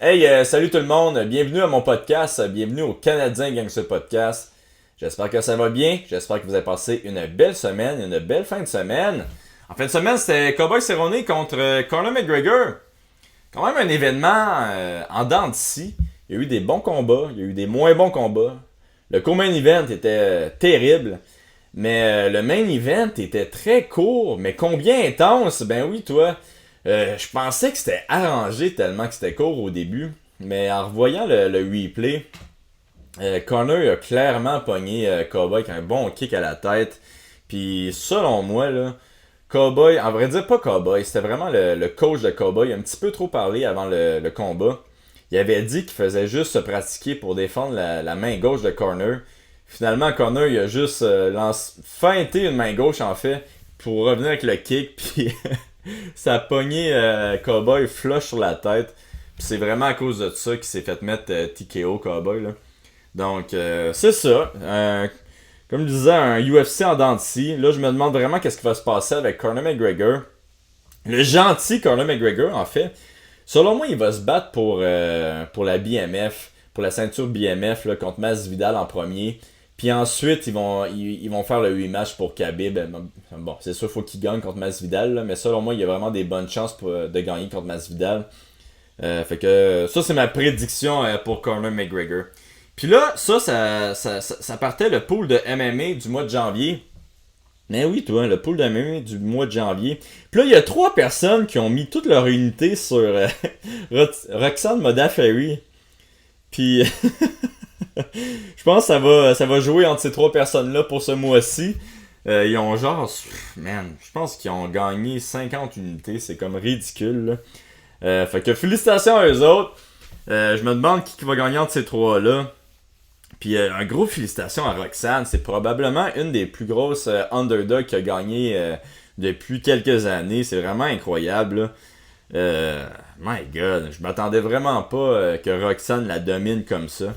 Hey, salut tout le monde, bienvenue à mon podcast, bienvenue au Canadien Gangster Podcast. J'espère que ça va bien, j'espère que vous avez passé une belle semaine, une belle fin de semaine. En fin de semaine, c'était Cowboy Cerrone contre Conor McGregor. Quand même un événement en dents de scie. Il y a eu des bons combats, il y a eu des moins bons combats. Le co-main event était terrible, mais le main event était très court, mais combien intense? Ben oui, toi. Je pensais que c'était arrangé tellement que c'était court au début. Mais en revoyant le replay, Connor a clairement pogné Cowboy avec un bon kick à la tête. Puis selon moi, là, Cowboy, en vrai dire pas Cowboy, c'était vraiment le coach de Cowboy. Il a un petit peu trop parlé avant le combat. Il avait dit qu'il faisait juste se pratiquer pour défendre la main gauche de Connor. Finalement, Connor, il a juste feinté une main gauche en fait pour revenir avec le kick. Puis ça a pogné Cowboy flush sur la tête. Puis c'est vraiment à cause de ça qu'il s'est fait mettre TKO Cowboy. Là. Donc, c'est ça. Comme je disais, un UFC en dents de scie. Là, je me demande vraiment qu'est-ce qui va se passer avec Conor McGregor. Le gentil Conor McGregor, en fait. Selon moi, il va se battre pour la BMF, pour la ceinture BMF là, contre Masvidal en premier. Puis ensuite, ils vont faire le rematch pour Khabib. Bon, c'est sûr, il faut qu'il gagne contre Masvidal, là, mais selon moi, il y a vraiment des bonnes chances de gagner contre Masvidal. Fait que ça, c'est ma prédiction pour Conor McGregor. Puis là, ça partait le pool de MMA du mois de janvier. Mais oui, toi, le pool de MMA du mois de janvier. Puis là, il y a trois personnes qui ont mis toute leur unité sur Roxanne Modafferi. Puis je pense que ça va jouer entre ces trois personnes-là pour ce mois-ci. Ils ont genre, man, je pense qu'ils ont gagné 50 unités. C'est comme ridicule, là. Fait que félicitations à eux autres. Je me demande qui va gagner entre ces trois-là. Puis un gros félicitations à Roxane. C'est probablement une des plus grosses underdogs qui a gagné depuis quelques années. C'est vraiment incroyable, là. My God, je m'attendais vraiment pas que Roxane la domine comme ça.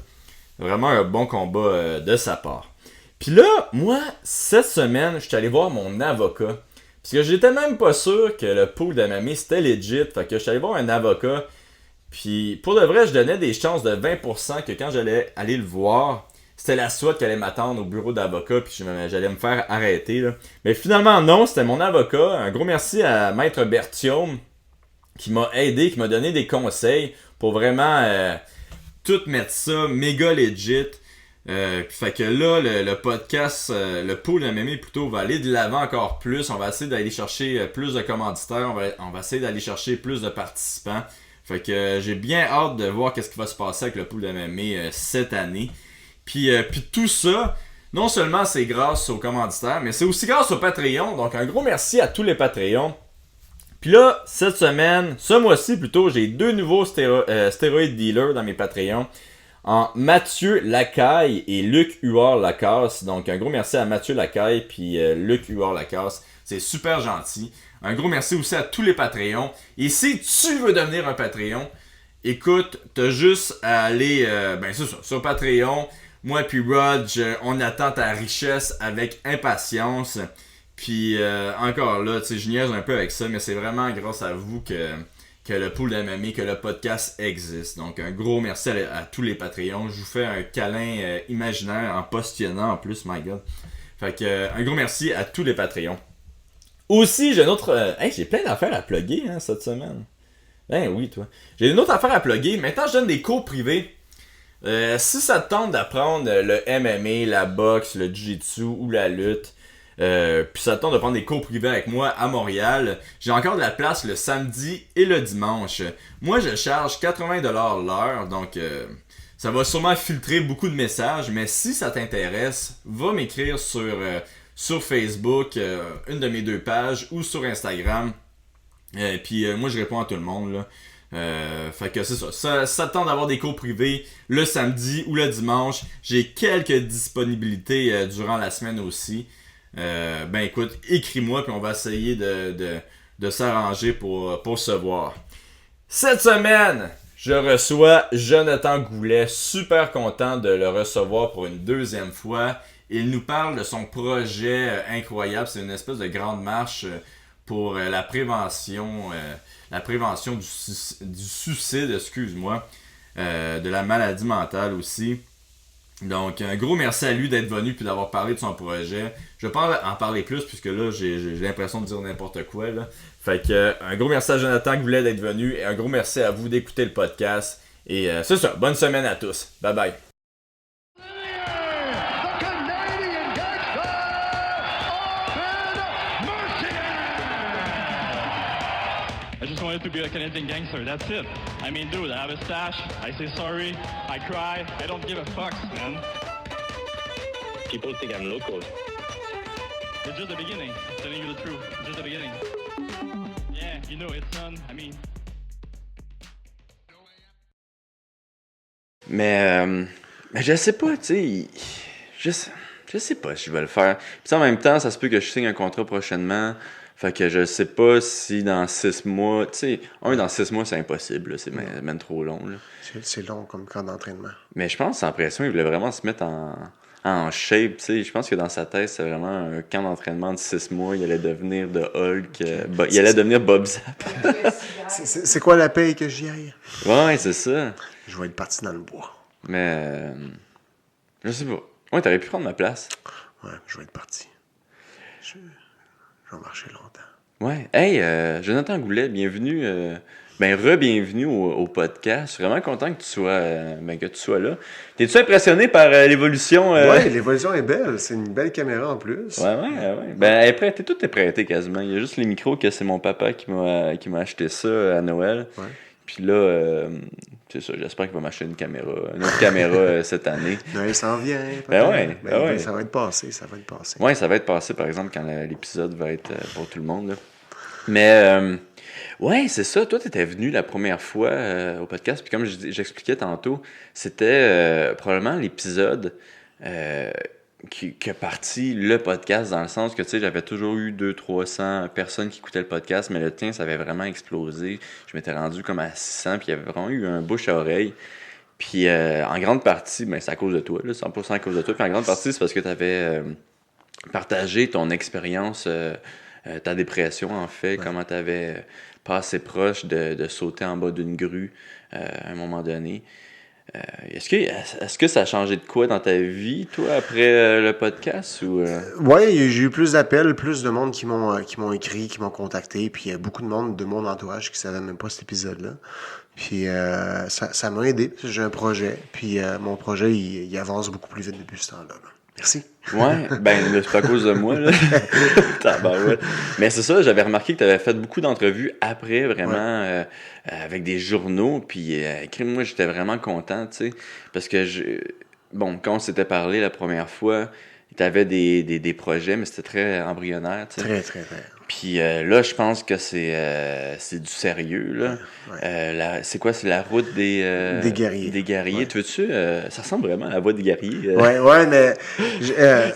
Vraiment un bon combat de sa part. Puis là, moi, cette semaine, je suis allé voir mon avocat. Parce que j'étais même pas sûr que le pool de mamie c'était legit. Fait que je suis allé voir un avocat. Puis pour de vrai, je donnais des chances de 20% que quand j'allais aller le voir, c'était la SWAT qui allait m'attendre au bureau d'avocat. Puis j'allais me faire arrêter. Là. Mais finalement, non, c'était mon avocat. Un gros merci à Maître Bertium qui m'a aidé, qui m'a donné des conseils pour vraiment tout mettre ça méga legit. Fait que là, le podcast, le pool MMA plutôt, va aller de l'avant encore plus. On va essayer d'aller chercher plus de commanditaires. On va essayer d'aller chercher plus de participants. Fait que j'ai bien hâte de voir qu'est-ce qui va se passer avec le pool MMA cette année. Puis tout ça, non seulement c'est grâce aux commanditaires, mais c'est aussi grâce au Patreon. Donc un gros merci à tous les Patreons. Puis là, cette semaine, ce mois-ci plutôt, j'ai deux nouveaux stéroïdes dealers dans mes Patreons. En Mathieu Lacaille et Luc Huard-Lacasse. Donc un gros merci à Mathieu Lacaille puis Luc Huard-Lacasse. C'est super gentil. Un gros merci aussi à tous les Patreons. Et si tu veux devenir un Patreon, écoute, t'as juste à aller c'est ça, sur Patreon. Moi puis Rod, on attend ta richesse avec impatience. Puis encore là, tu sais, je niaise un peu avec ça, mais c'est vraiment grâce à vous que le pool MMA, que le podcast existe. Donc un gros merci à tous les Patreons. Je vous fais un câlin imaginaire en postillonnant en plus, my god. Fait que un gros merci à tous les Patreons. Aussi, j'ai une autre. J'ai plein d'affaires à plugger hein, cette semaine. Ben oui, toi. J'ai une autre affaire à plugger. Maintenant, je donne des cours privés. Si ça te tente d'apprendre le MMA, la boxe, le jiu-jitsu ou la lutte, puis ça te tente de prendre des cours privés avec moi à Montréal, j'ai encore de la place le samedi et le dimanche. Moi, je charge 80$ l'heure, donc ça va sûrement filtrer beaucoup de messages, mais si ça t'intéresse, va m'écrire sur Facebook, une de mes deux pages, ou sur Instagram. Puis moi, je réponds à tout le monde, là. Fait que c'est ça te tente d'avoir des cours privés le samedi ou le dimanche. J'ai quelques disponibilités durant la semaine aussi. Ben écoute, écris-moi puis on va essayer de s'arranger pour se voir. Cette semaine, je reçois Jonathan Goulet, super content de le recevoir pour une deuxième fois. Il nous parle de son projet incroyable, c'est une espèce de grande marche pour la prévention la prévention du suicide, excuse-moi, de la maladie mentale aussi. Donc, un gros merci à lui d'être venu puis d'avoir parlé de son projet. Je vais pas en parler plus puisque là, j'ai l'impression de dire n'importe quoi. Là. Fait que, un gros merci à Jonathan qui voulait d'être venu et un gros merci à vous d'écouter le podcast. Et c'est ça, bonne semaine à tous. Bye bye. I just wanted to be a Canadian gangster, that's it. I mean, dude, I have a stash, I say sorry, I cry, I don't give a fuck, man. People think I'm local. It's just the beginning, I'm telling you the truth, it's just the beginning. Yeah, you know, it's done, I mean... Mais je sais pas, tu sais, je sais pas si je vais le faire. Puis en même temps, ça se peut que je signe un contrat prochainement. Fait que je sais pas si dans 6 mois, tu sais, dans 6 mois, c'est impossible, là, c'est même trop long. Là. C'est long comme camp d'entraînement. Mais je pense, sans l'impression, il voulait vraiment se mettre en shape, tu sais. Je pense que dans sa tête, c'est vraiment un camp d'entraînement de 6 mois. Il allait devenir de Hulk, il allait devenir Bob Zap. C'est quoi la paye que j'y aille? Ouais, c'est ça. Je vais être parti dans le bois. Mais, je sais pas. Ouais, t'aurais pu prendre ma place. Ouais, je vais être parti. Je vais marcher longtemps. Ouais. Hey, Jonathan Goulet, bienvenue. Re-bienvenue au podcast. Je suis vraiment content que tu sois là. T'es-tu impressionné par l'évolution? Ouais, l'évolution est belle. C'est une belle caméra en plus. Ouais. Ben, elle est prête. Tout est prêté quasiment. Il y a juste les micros que c'est mon papa qui m'a acheté ça à Noël. Ouais. Puis là, c'est ça, j'espère qu'il va m'acheter une autre caméra cette année. Noël s'en vient. Ouais. Ça va être passé. Ouais, ça va être passé, par exemple, quand l'épisode va être pour tout le monde. Là. Mais, ouais, c'est ça. Toi, t'étais venu la première fois au podcast, puis comme j'expliquais tantôt, c'était probablement l'épisode qui a parti le podcast, dans le sens que, tu sais, j'avais toujours eu 200-300 personnes qui écoutaient le podcast, mais le tien, ça avait vraiment explosé. Je m'étais rendu comme à 600, puis il y avait vraiment eu un bouche à oreille. Puis, en grande partie, c'est à cause de toi, là, 100% à cause de toi. Puis en grande partie, c'est parce que tu avais partagé ton expérience, ta dépression, en fait, comment tu avais passé proche de sauter en bas d'une grue à un moment donné. Est-ce que ça a changé de quoi dans ta vie, toi, après le podcast? Ouais, j'ai eu plus d'appels, plus de monde qui m'ont écrit, qui m'ont contacté, puis il y a beaucoup de monde de mon entourage qui savait même pas cet épisode-là. Puis ça m'a aidé, j'ai un projet, puis mon projet, il avance beaucoup plus vite depuis ce temps-là. Merci. Ouais, c'est pas à cause de moi, là. Tabarouette. Mais c'est ça, j'avais remarqué que tu avais fait beaucoup d'entrevues après, vraiment, avec des journaux, puis moi, j'étais vraiment content, tu sais, parce que, quand on s'était parlé la première fois, tu avais des projets, mais c'était très embryonnaire, tu sais. Très, très, très. Puis là, je pense que c'est du sérieux, là. Ouais. C'est quoi? C'est la route des guerriers. Des guerriers. Ouais. Tu veux-tu? Ça ressemble vraiment à la voie des guerriers. Ouais, mais...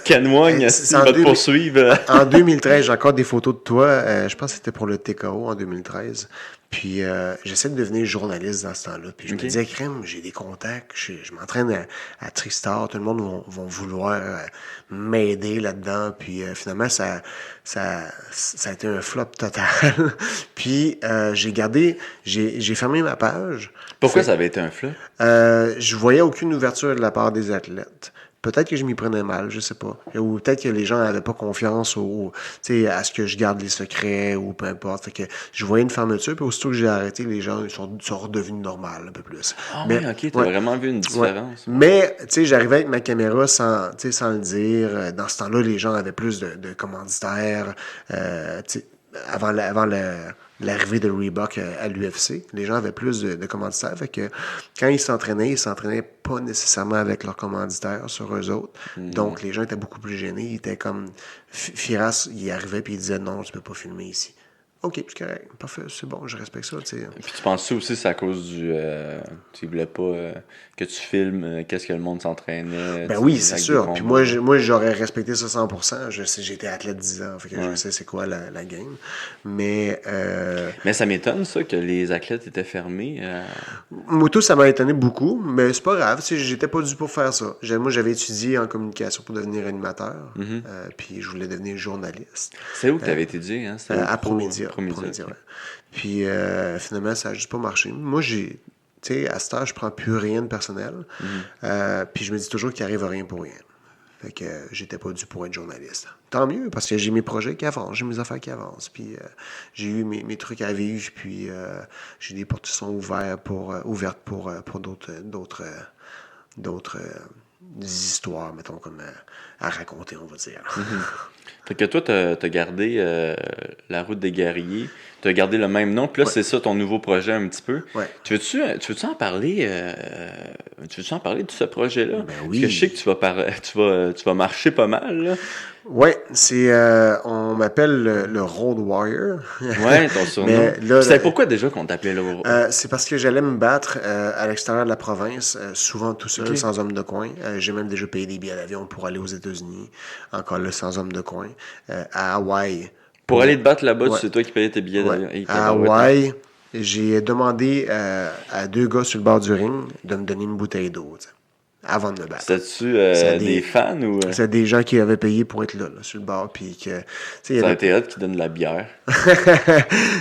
Canoigne, il va te poursuivre. En 2013, j'ai encore des photos de toi. Je pense que c'était pour le TKO en 2013. Puis j'essaie de devenir journaliste dans ce temps-là. Puis je me disais, crème, j'ai des contacts, je m'entraîne à Tristar, tout le monde va vouloir m'aider là-dedans. Puis finalement, ça a été un flop total. Puis j'ai fermé ma page. Pourquoi ça avait été un flop? Je voyais aucune ouverture de la part des athlètes. Peut-être que je m'y prenais mal, je sais pas. Ou peut-être que les gens n'avaient pas confiance à ce que je garde les secrets ou peu importe. Fait que je voyais une fermeture, puis aussitôt que j'ai arrêté, les gens sont redevenus normaux un peu plus. Ah oui, ok, t'as vraiment vu une différence. Ouais. Mais, tu sais, j'arrivais avec ma caméra sans le dire. Dans ce temps-là, les gens avaient plus de commanditaires. Avant l'arrivée de Reebok à l'UFC, les gens avaient plus de commanditaires. Fait que quand ils s'entraînaient pas nécessairement avec leurs commanditaires sur eux autres. Donc, les gens étaient beaucoup plus gênés. Ils étaient comme... Firas, il arrivait puis il disait « Non, tu peux pas filmer ici. » OK, c'est correct. Parfait, c'est bon, je respecte ça. T'sais. Puis tu penses ça aussi, c'est à cause du... tu voulais pas que tu filmes qu'est-ce que le monde s'entraînait. Ben oui, c'est sûr. Puis moi, j'aurais respecté ça 100%. Je sais, j'ai été athlète 10 ans, fait que je sais c'est quoi la game. Mais ça m'étonne, ça, que les athlètes étaient fermés. Moi, tout, ça m'a étonné beaucoup, mais c'est pas grave. J'étais pas dû pour faire ça. Moi, j'avais étudié en communication pour devenir animateur. Puis je voulais devenir journaliste. C'est où que tu avais étudié? Hein? À Promédia. Promidi, ouais. Puis finalement, ça n'a juste pas marché. Moi, tu sais, à cette heure, je prends plus rien de personnel. Puis je me dis toujours qu'il arrive rien pour rien. Fait que j'étais pas dû pour être journaliste. Tant mieux, parce que j'ai mes projets qui avancent, j'ai mes affaires qui avancent, puis j'ai eu mes trucs à vivre, puis j'ai des portes qui sont ouvertes pour d'autres histoires, mettons, comme à raconter, on va dire. Fait que toi, t'as gardé la route des guerriers, t'as gardé le même nom, puis là, c'est ça ton nouveau projet un petit peu. Ouais. Tu veux-tu en parler de ce projet-là? Ben oui. Parce que je sais que tu vas marcher pas mal, là. Ouais, on m'appelle le Road Warrior. Ouais, ton surnom. Mais là, c'est pourquoi déjà qu'on t'appelait le c'est parce que j'allais me battre à l'extérieur de la province, souvent tout seul, sans homme de coin. J'ai même déjà payé des billets d'avion pour aller aux États-Unis, encore là, sans homme de coin, à Hawaï. Pour aller te battre là-bas, Ouais. c'est toi qui payais tes billets d'avion. Ouais. À Hawaï, j'ai demandé à 2 gars sur le bord du ring de me donner une bouteille d'eau, t'sais, avant de me battre. C'était-tu C'est des fans ou... C'est des gens qui avaient payé pour être là sur le bord. Puis que, il y Ça a avait... été hot qui donne de la bière.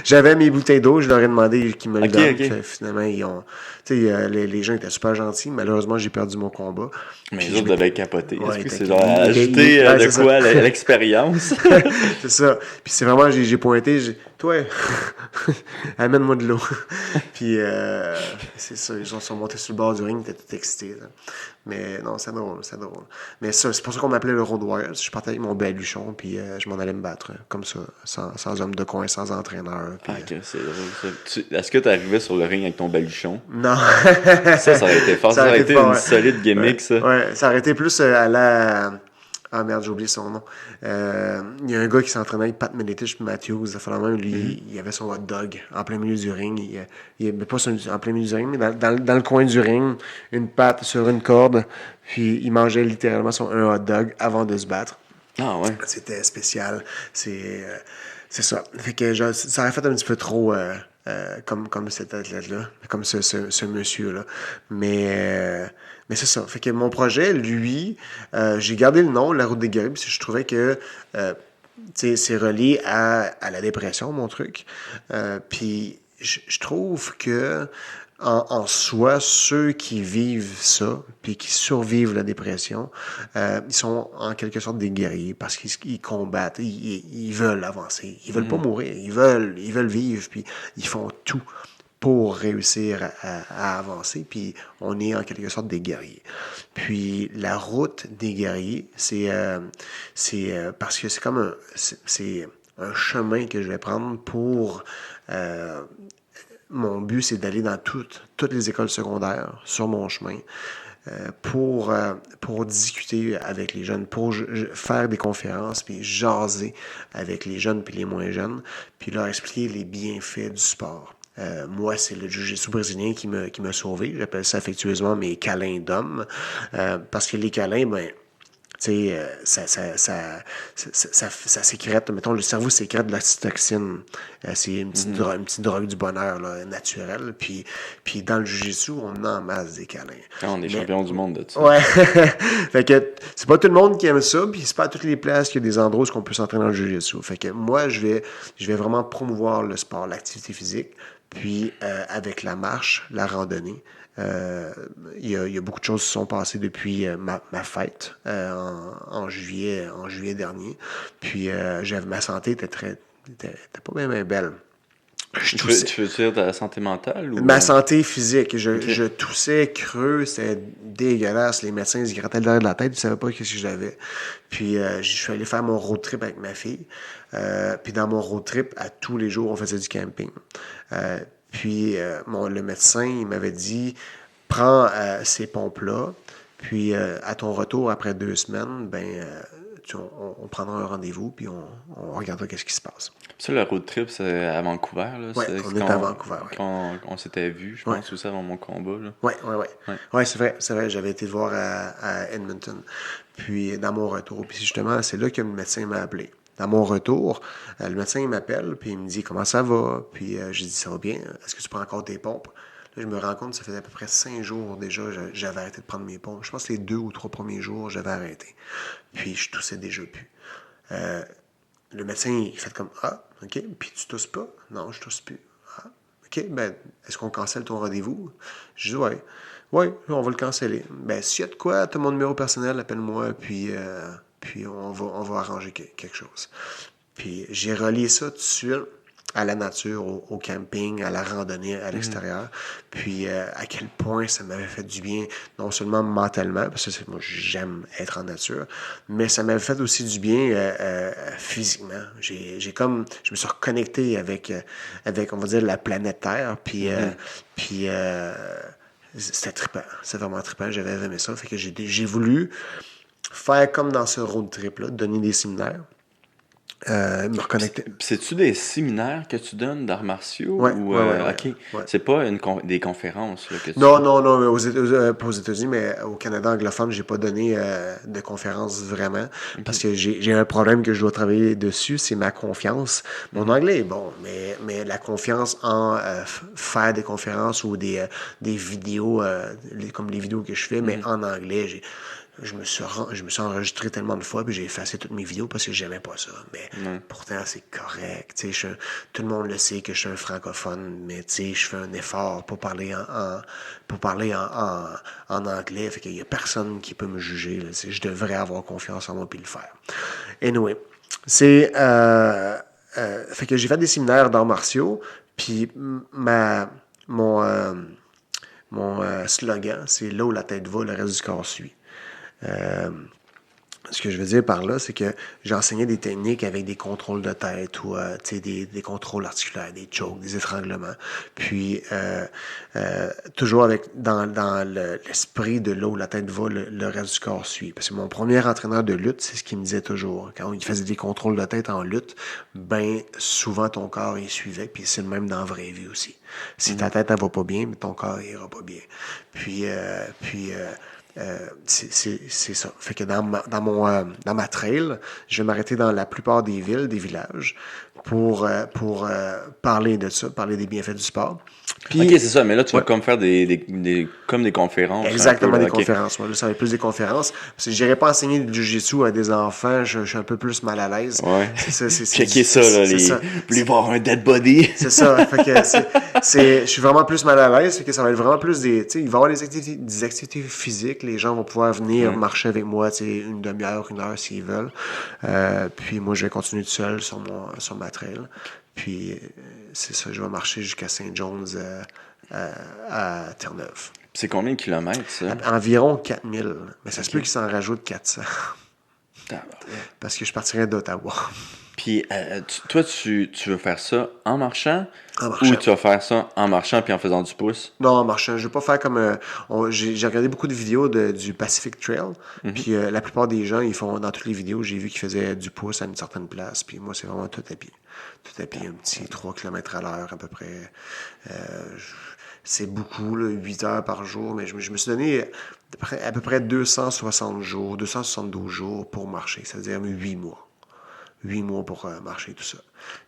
J'avais mes bouteilles d'eau, je leur ai demandé qu'ils me le donnent. Ok. Fait, finalement, les gens étaient super gentils. Malheureusement, j'ai perdu mon combat. Mais Puis les autres devaient capoter. Ouais, Est-ce que t'as- c'est genre il- ajouter ouais, de c'est quoi ça. à l'expérience? C'est ça. Puis c'est vraiment, j'ai pointé, toi, amène-moi de l'eau. Puis c'est ça, ils sont montés sur le bord du ring, ils étaient tout excités. Là. Mais non, c'est drôle. Mais ça, c'est pour ça qu'on m'appelait le Road Warrior. Je partais avec mon baluchon, puis je m'en allais me battre, comme ça, sans homme de coin, sans entraîneur. Puis, Ok, c'est drôle ça. Est-ce que tu arrivais sur le ring avec ton baluchon? Non. Ça aurait été fort. Ça aurait été fort, une ouais. solide gimmick, ça. Ouais, ça aurait été plus à la... Ah merde, j'ai oublié son nom. Il y a un gars qui s'entraînait avec Pat Miletich et Matthews. Même, lui, il avait son hot dog en plein milieu du ring. Mais pas en plein milieu du ring, mais dans le coin du ring, une patte sur une corde. Puis il mangeait littéralement un hot dog avant de se battre. Ah ouais. C'était spécial. C'est ça. Fait que ça aurait fait un petit peu trop comme cet athlète-là, comme ce monsieur-là. Mais c'est ça. Fait que mon projet, lui, j'ai gardé le nom, La Route des guerriers, parce que je trouvais que c'est relié à la dépression, mon truc. Puis je trouve que en soi, ceux qui vivent ça, puis qui survivent la dépression, ils sont en quelque sorte des guerriers parce qu'ils combattent, ils veulent avancer, ils veulent pas mourir, ils veulent vivre, puis ils font tout pour réussir à avancer, puis on est en quelque sorte des guerriers. Puis la route des guerriers, c'est parce que c'est comme c'est un chemin que je vais prendre pour... mon but, c'est d'aller dans toutes les écoles secondaires sur mon chemin pour discuter avec les jeunes, pour faire des conférences, puis jaser avec les jeunes puis les moins jeunes, puis leur expliquer les bienfaits du sport. Moi, c'est le jiu-jitsu brésilien qui m'a sauvé. J'appelle ça affectueusement mes câlins d'hommes. Parce que les câlins, tu sais, ça sécrète, mettons, le cerveau sécrète de l'oxytocine. C'est une petite drogue du bonheur là, naturelle. Puis dans le jiu-jitsu, on en masse des câlins. On est champion du monde de ça. Ouais. Fait que c'est pas tout le monde qui aime ça, puis c'est pas à toutes les places qu'il y a des endroits où on peut s'entraîner dans le jiu-jitsu. Fait que moi, je vais vraiment promouvoir le sport, l'activité physique, puis avec la marche, la randonnée. Il y a beaucoup de choses qui se sont passées depuis ma fête en juillet dernier. Puis ma santé était pas bien belle. Tu veux dire ta santé mentale? Ou... Ma santé physique. Je toussais creux, c'était dégueulasse. Les médecins, ils grattaient le derrière de la tête, ils ne savaient pas ce que j'avais. Puis je suis allé faire mon road trip avec ma fille. Puis dans mon road trip, à tous les jours, on faisait du camping. Puis le médecin, il m'avait dit, prends ces pompes-là, puis à ton retour après 2 semaines, on prendra un rendez-vous, puis on regardera qu'est-ce qui se passe. Ça, le road trip, c'est à Vancouver, là? Oui, on est à Vancouver. Ouais. Quand on s'était vu, je pense aussi avant mon combat, là. Oui. Oui, c'est vrai. J'avais été te voir à Edmonton, puis dans mon retour. Puis justement, c'est là que le médecin m'a appelé. Dans mon retour, le médecin il m'appelle, puis il me dit « Comment ça va? » Puis j'ai dit « Ça va bien. Est-ce que tu prends encore tes pompes? » Là, je me rends compte que ça faisait à peu près 5 jours déjà, j'avais arrêté de prendre mes pompes. Je pense que les 2 ou 3 premiers jours, j'avais arrêté. Puis je toussais déjà plus. le médecin, il fait comme, ah, OK, puis tu tousses pas? Non, je tousse plus. Ah, OK, ben, est-ce qu'on cancelle ton rendez-vous? Je dis, ouais. Oui, on va le canceller. Ben, s'il y a de quoi, tu as mon numéro personnel, appelle-moi, puis on va arranger quelque chose. Puis j'ai relié ça tout de suite à la nature, au camping, à la randonnée à l'extérieur. Puis à quel point ça m'avait fait du bien, non seulement mentalement, parce que moi j'aime être en nature, mais ça m'avait fait aussi du bien physiquement. Je me suis reconnecté avec, on va dire, la planète Terre, puis c'était trippant. C'était vraiment trippant. J'avais aimé ça. Fait que j'ai voulu faire comme dans ce road trip-là, donner des séminaires, me reconnecter. C'est-tu des séminaires que tu donnes d'arts martiaux? Ouais, ou, ouais. OK. C'est pas des conférences là, que tu Non, pas aux États-Unis, mais au Canada anglophone, j'ai pas donné de conférence vraiment, parce que j'ai un problème que je dois travailler dessus, c'est ma confiance. Mon anglais est bon, mais la confiance en faire des conférences ou des vidéos, comme les vidéos que je fais, mais en anglais, je me suis enregistré tellement de fois, puis j'ai effacé toutes mes vidéos parce que j'aimais pas ça. Mais pourtant, c'est correct. Tout le monde le sait que je suis un francophone, mais je fais un effort pour parler en anglais. Fait qu'il y a personne qui peut me juger. Là, je devrais avoir confiance en moi puis le faire. Anyway, fait que j'ai fait des séminaires d'arts martiaux, puis mon slogan, c'est « Là où la tête va, le reste du corps suit ». Ce que je veux dire par là, c'est que j'enseignais des techniques avec des contrôles de tête ou des contrôles articulaires, des chokes, des étranglements. Puis toujours dans l'esprit de là où la tête va, le reste du corps suit. Parce que mon premier entraîneur de lutte, c'est ce qu'il me disait toujours. Quand il faisait des contrôles de tête en lutte, ben souvent ton corps il suivait. Puis c'est le même dans la vraie vie aussi. Si ta tête elle va pas bien, mais ton corps il ira pas bien. Puis c'est ça. Fait que dans ma trail, je vais m'arrêter dans la plupart des villes, des villages, pour parler de ça, parler des bienfaits du sport. Puis, OK, c'est ça, mais là, tu vas comme faire comme des conférences. Exactement, des OK. conférences. Moi, là, ça va être plus des conférences. Parce que je n'irai pas enseigner du jiu-jitsu à des enfants, je suis un peu plus mal à l'aise. Ouais. Checker ça, là, plus voir un dead body. C'est ça. Fait que je suis vraiment plus mal à l'aise, fait que ça va être vraiment plus il va y avoir des activités physiques, les gens vont pouvoir venir marcher avec moi, une demi-heure, 1 heure s'ils veulent. Puis moi, je vais continuer tout seul sur ma trail. Puis c'est ça, je vais marcher jusqu'à Saint-John's à Terre-Neuve. C'est combien de kilomètres, ça? Environ 4000. Mais ça se peut qu'il s'en rajoute 400. Parce que je partirais d'Ottawa. Puis toi, tu veux faire ça en marchant? En marchant. Ou tu vas faire ça en marchant puis en faisant du pouce? Non, en marchant. Je vais pas faire comme... j'ai regardé beaucoup de vidéos du Pacific Trail. Puis la plupart des gens, ils font... Dans toutes les vidéos, j'ai vu qu'ils faisaient du pouce à une certaine place. Puis moi, c'est vraiment tout à pied. Tout à pied, un petit 3 km à l'heure à peu près. C'est beaucoup, là, 8 heures par jour. Mais je me suis donné à peu près 260 jours, 272 jours pour marcher. Ça veut dire 8 mois. 8 mois pour marcher, tout ça.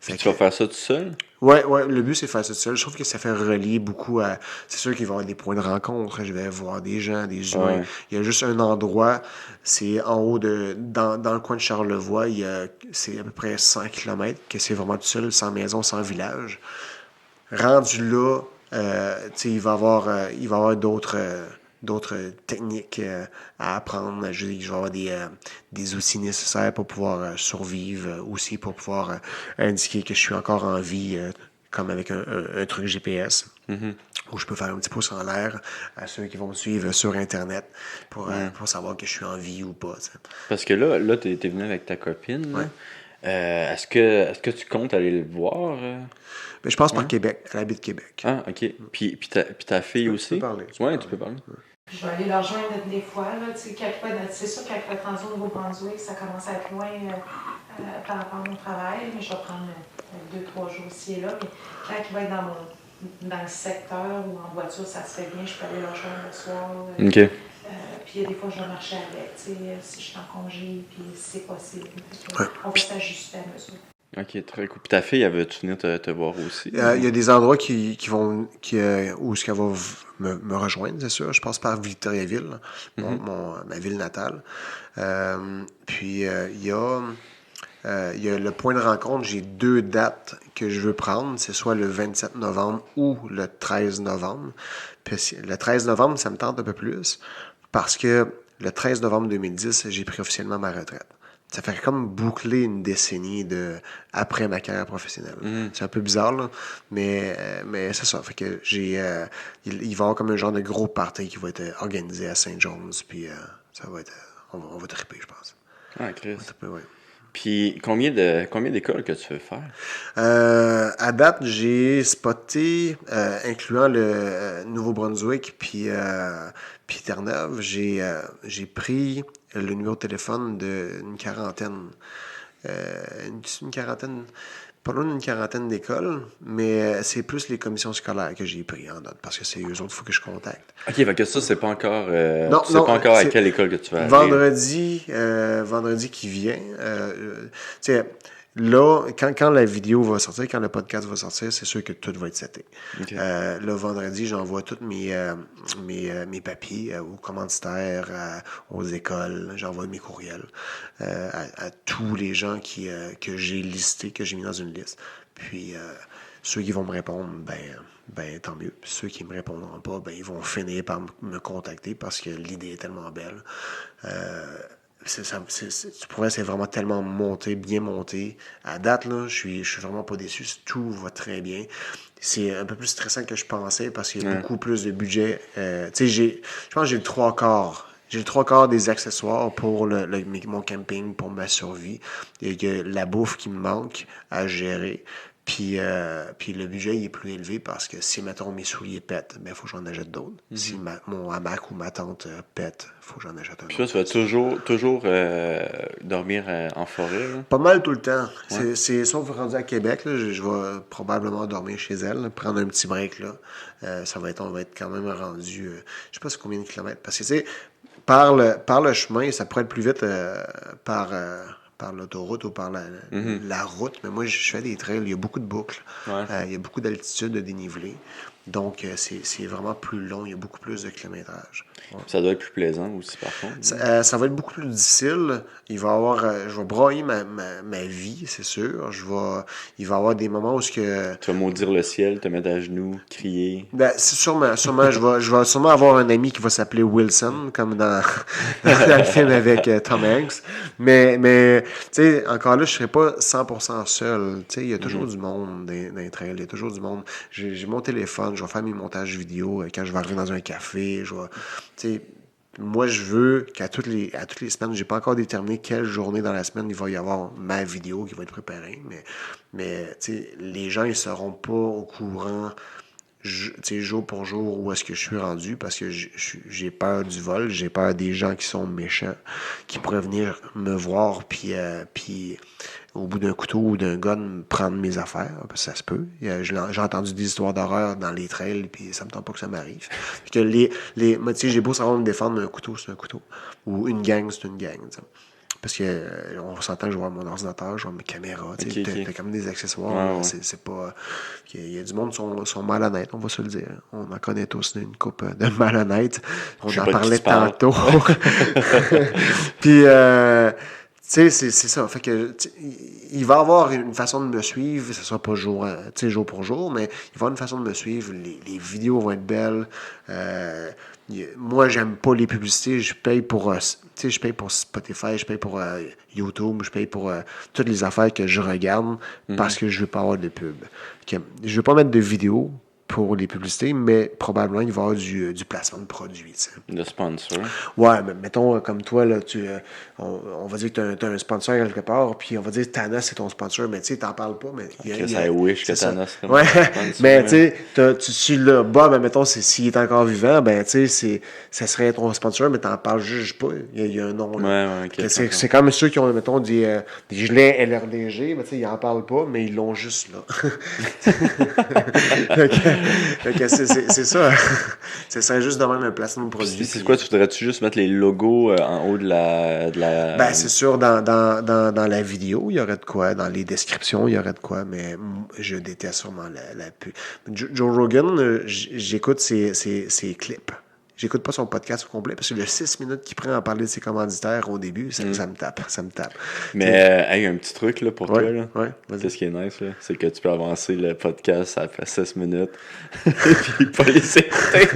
Tu vas faire ça tout seul? Ouais, le but, c'est de faire ça tout seul. Je trouve que ça fait relier beaucoup à... C'est sûr qu'il va y avoir des points de rencontre. Je vais voir des gens, des humains. Ouais. Il y a juste un endroit, c'est en haut dans le coin de Charlevoix, c'est à peu près 100 km, que c'est vraiment tout seul, sans maison, sans village. Rendu là, il va y avoir d'autres techniques à apprendre. Je vais avoir des outils nécessaires pour pouvoir survivre, aussi pour pouvoir indiquer que je suis encore en vie, comme avec un truc GPS, où je peux faire un petit pouce en l'air à ceux qui vont me suivre sur Internet pour savoir que je suis en vie ou pas. T'sais. Parce que là t'es venu avec ta copine. Ouais. Est-ce que tu comptes aller le voir? Mais je passe par Québec. Elle habite Québec. Ah, OK. Puis ta fille aussi? Tu peux parler. Tu peux parler. Puis je vais aller leur rejoindre des fois. Là, c'est sûr qu'elle va être rendue au Nouveau-Brunswick, ça commence à être loin par rapport à mon travail, mais je vais prendre 2-3 jours ici et là. Mais quand il va être dans le secteur ou en voiture, ça se fait bien, je peux aller leur rejoindre le soir. OK. Puis il y a des fois, je vais marcher avec, si je suis en congé, puis si c'est possible. On va s'ajuster à mesure. OK, très cool. Puis ta fille, elle veut-tu venir te voir aussi? Il y a des endroits où est-ce qu'elle va me rejoindre, c'est sûr. Je passe par Victoriaville, ma ville natale. Puis il y a il y a le point de rencontre, j'ai 2 dates que je veux prendre. C'est soit le 27 novembre ou le 13 novembre. Puis le 13 novembre, ça me tente un peu plus parce que le 13 novembre 2010, j'ai pris officiellement ma retraite. Ça fait comme boucler une décennie après ma carrière professionnelle. C'est un peu bizarre, là, mais c'est ça. Fait que il va y avoir comme un genre de gros party qui va être organisé à St. John's, puis ça va être... on va triper, je pense. Ah, Chris. On va triper, ouais. Puis combien d'écoles que tu veux faire? À date, j'ai spoté, incluant le Nouveau-Brunswick puis Terre-Neuve, j'ai pris le numéro de téléphone d'une quarantaine. Une quarantaine, pas loin d'une quarantaine d'écoles, mais c'est plus les commissions scolaires que j'ai pris en note, parce que c'est eux autres qu'il faut que je contacte. OK, fait que ça, c'est pas encore... Non, tu sais pas encore à quelle école que tu vas aller. Vendredi qui vient, tu sais, là, quand la vidéo va sortir, quand le podcast va sortir, c'est sûr que tout va être seté. Okay. Le vendredi, j'envoie tous mes papiers aux commanditaires, aux écoles, j'envoie mes courriels à tous les gens que j'ai listés, que j'ai mis dans une liste. Puis ceux qui vont me répondre, ben tant mieux. Puis ceux qui me répondront pas, ben ils vont finir par me contacter parce que l'idée est tellement belle. C'est vraiment tellement bien monté. À date, là, je suis vraiment pas déçu. Tout va très bien. C'est un peu plus stressant que je pensais parce qu'il y a beaucoup plus de budget. Tu sais, je pense que j'ai le 3/4. J'ai le 3/4 des accessoires pour mon camping, pour ma survie. Il y a la bouffe qui me manque à gérer. Puis le budget il est plus élevé parce que si, mettons, mes souliers pètent, ben il faut que j'en achète d'autres. Si mon hamac ou ma tente pète, il faut que j'en achète un autre. Puis là, tu vas toujours dormir en forêt? Là? Pas mal tout le temps. Ouais. Sauf rendu à Québec, là, je vais probablement dormir chez elle, là, prendre un petit break là. On va être quand même rendu, je sais pas c'est combien de kilomètres. Parce que, tu sais, par le chemin, ça pourrait être plus vite par l'autoroute ou par la route. Mais moi, je fais des trails, il y a beaucoup de boucles. Ouais. Il y a beaucoup d'altitude, de dénivelé. Donc, c'est vraiment plus long, il y a beaucoup plus de kilométrage. Ouais. Ça doit être plus plaisant aussi, par contre. Ça va être beaucoup plus difficile. Je vais broyer ma vie, c'est sûr. Il va y avoir des moments où Tu vas maudire le ciel, te mettre à genoux, crier. Ben, c'est sûrement. Je vais sûrement avoir un ami qui va s'appeler Wilson, comme dans le film avec Tom Hanks. Mais tu sais, encore là, je serai pas 100% seul. Tu sais, il y a toujours du monde dans les trails. Il y a toujours du monde. J'ai mon téléphone, je vais faire mes montages vidéo quand je vais arriver dans un café. Tu sais, moi, je veux qu'à toutes les semaines, j'ai pas encore déterminé quelle journée dans la semaine il va y avoir ma vidéo qui va être préparée. Mais tu sais, les gens, ils seront pas au courant jour pour jour où est-ce que je suis rendu parce que j'ai peur du vol, j'ai peur des gens qui sont méchants, qui pourraient venir me voir puis au bout d'un couteau ou d'un gun prendre mes affaires, parce que ça se peut. J'ai entendu des histoires d'horreur dans les trails puis ça me tente pas que ça m'arrive. Que moi, tu sais, j'ai beau savoir me défendre, mais un couteau, c'est un couteau. Ou une gang, c'est une gang, t'sais. Parce que on s'entend que je vois mon ordinateur, je vois mes caméras, tu sais, t'as quand même des accessoires. Ouais. C'est pas. Il y a du monde qui sont malhonnêtes, on va se le dire. On en connaît tous une couple de malhonnêtes. On en parlait tantôt. Puis tu sais, c'est ça. Fait que il va y avoir une façon de me suivre, ce sera pas jour pour jour, mais il va y avoir une façon de me suivre. Les vidéos vont être belles. Moi, j'aime pas les publicités. Je paye pour Spotify, je paye pour YouTube, je paye pour toutes les affaires que je regarde parce que je veux pas avoir de pub. Je veux pas mettre de vidéos pour les publicités, mais probablement il va y avoir du placement de produits. T'sais. De sponsor. Ouais, mais mettons, comme toi, là, on va dire que tu as un sponsor quelque part, puis on va dire que Thanos, c'est ton sponsor, mais tu sais, t'en parles pas. Mais ça wish que Thanos. Ouais, mais tu sais, tu suis là bas, ben mettons, s'il est encore vivant, ben tu sais, ça serait ton sponsor, mais t'en parles juste pas. Il y a un nom. Là. Ouais, ok. C'est comme ceux qui ont, mettons, des gilets LRDG, ben tu sais, ils en parlent pas, mais ils l'ont juste là. C'est ça. Ce serait juste de même un placement de produit. C'est quoi, tu voudrais-tu juste mettre les logos en haut de la... Ben, c'est sûr, dans la vidéo, il y aurait de quoi. Dans les descriptions, il y aurait de quoi, mais je déteste sûrement la pub. Joe Rogan, j'écoute ses clips. J'écoute pas son podcast au complet parce que le 6 minutes qu'il prend à parler de ses commanditaires au début, ça me tape. Mais, hey, un petit truc là, pour toi. Là. Vas-y. C'est ce qui est nice, là, c'est que tu peux avancer le podcast, ça fait 16 minutes. Et puis pas laisser écouter.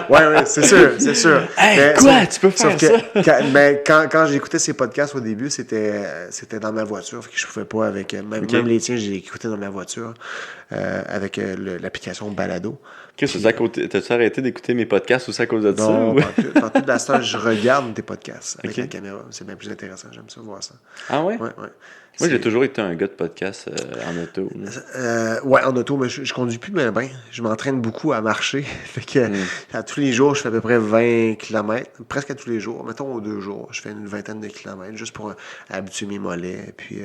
ouais, c'est sûr. Hey, Mais, quoi? Tu peux faire ça? Quand j'écoutais ses podcasts au début, c'était dans ma voiture. Fait que je pouvais pas avec. Même les tiens, j'ai écouté dans ma voiture avec l'application Balado. Qu'est-ce que c'est à côté? T'as-tu arrêté d'écouter mes podcasts aussi à cause de ça? Non, Ou... dans toute la stage, je regarde tes podcasts avec la caméra. C'est bien plus intéressant. J'aime ça voir ça. Ah ouais? Ouais. Moi, j'ai toujours été un gars de podcast en auto. Ouais, en auto, mais je conduis plus bien. Je m'entraîne beaucoup à marcher. Fait que à tous les jours, je fais à peu près 20 km. Presque à tous les jours. Mettons aux 2 jours, je fais une vingtaine de kilomètres juste pour habituer mes mollets. Puis,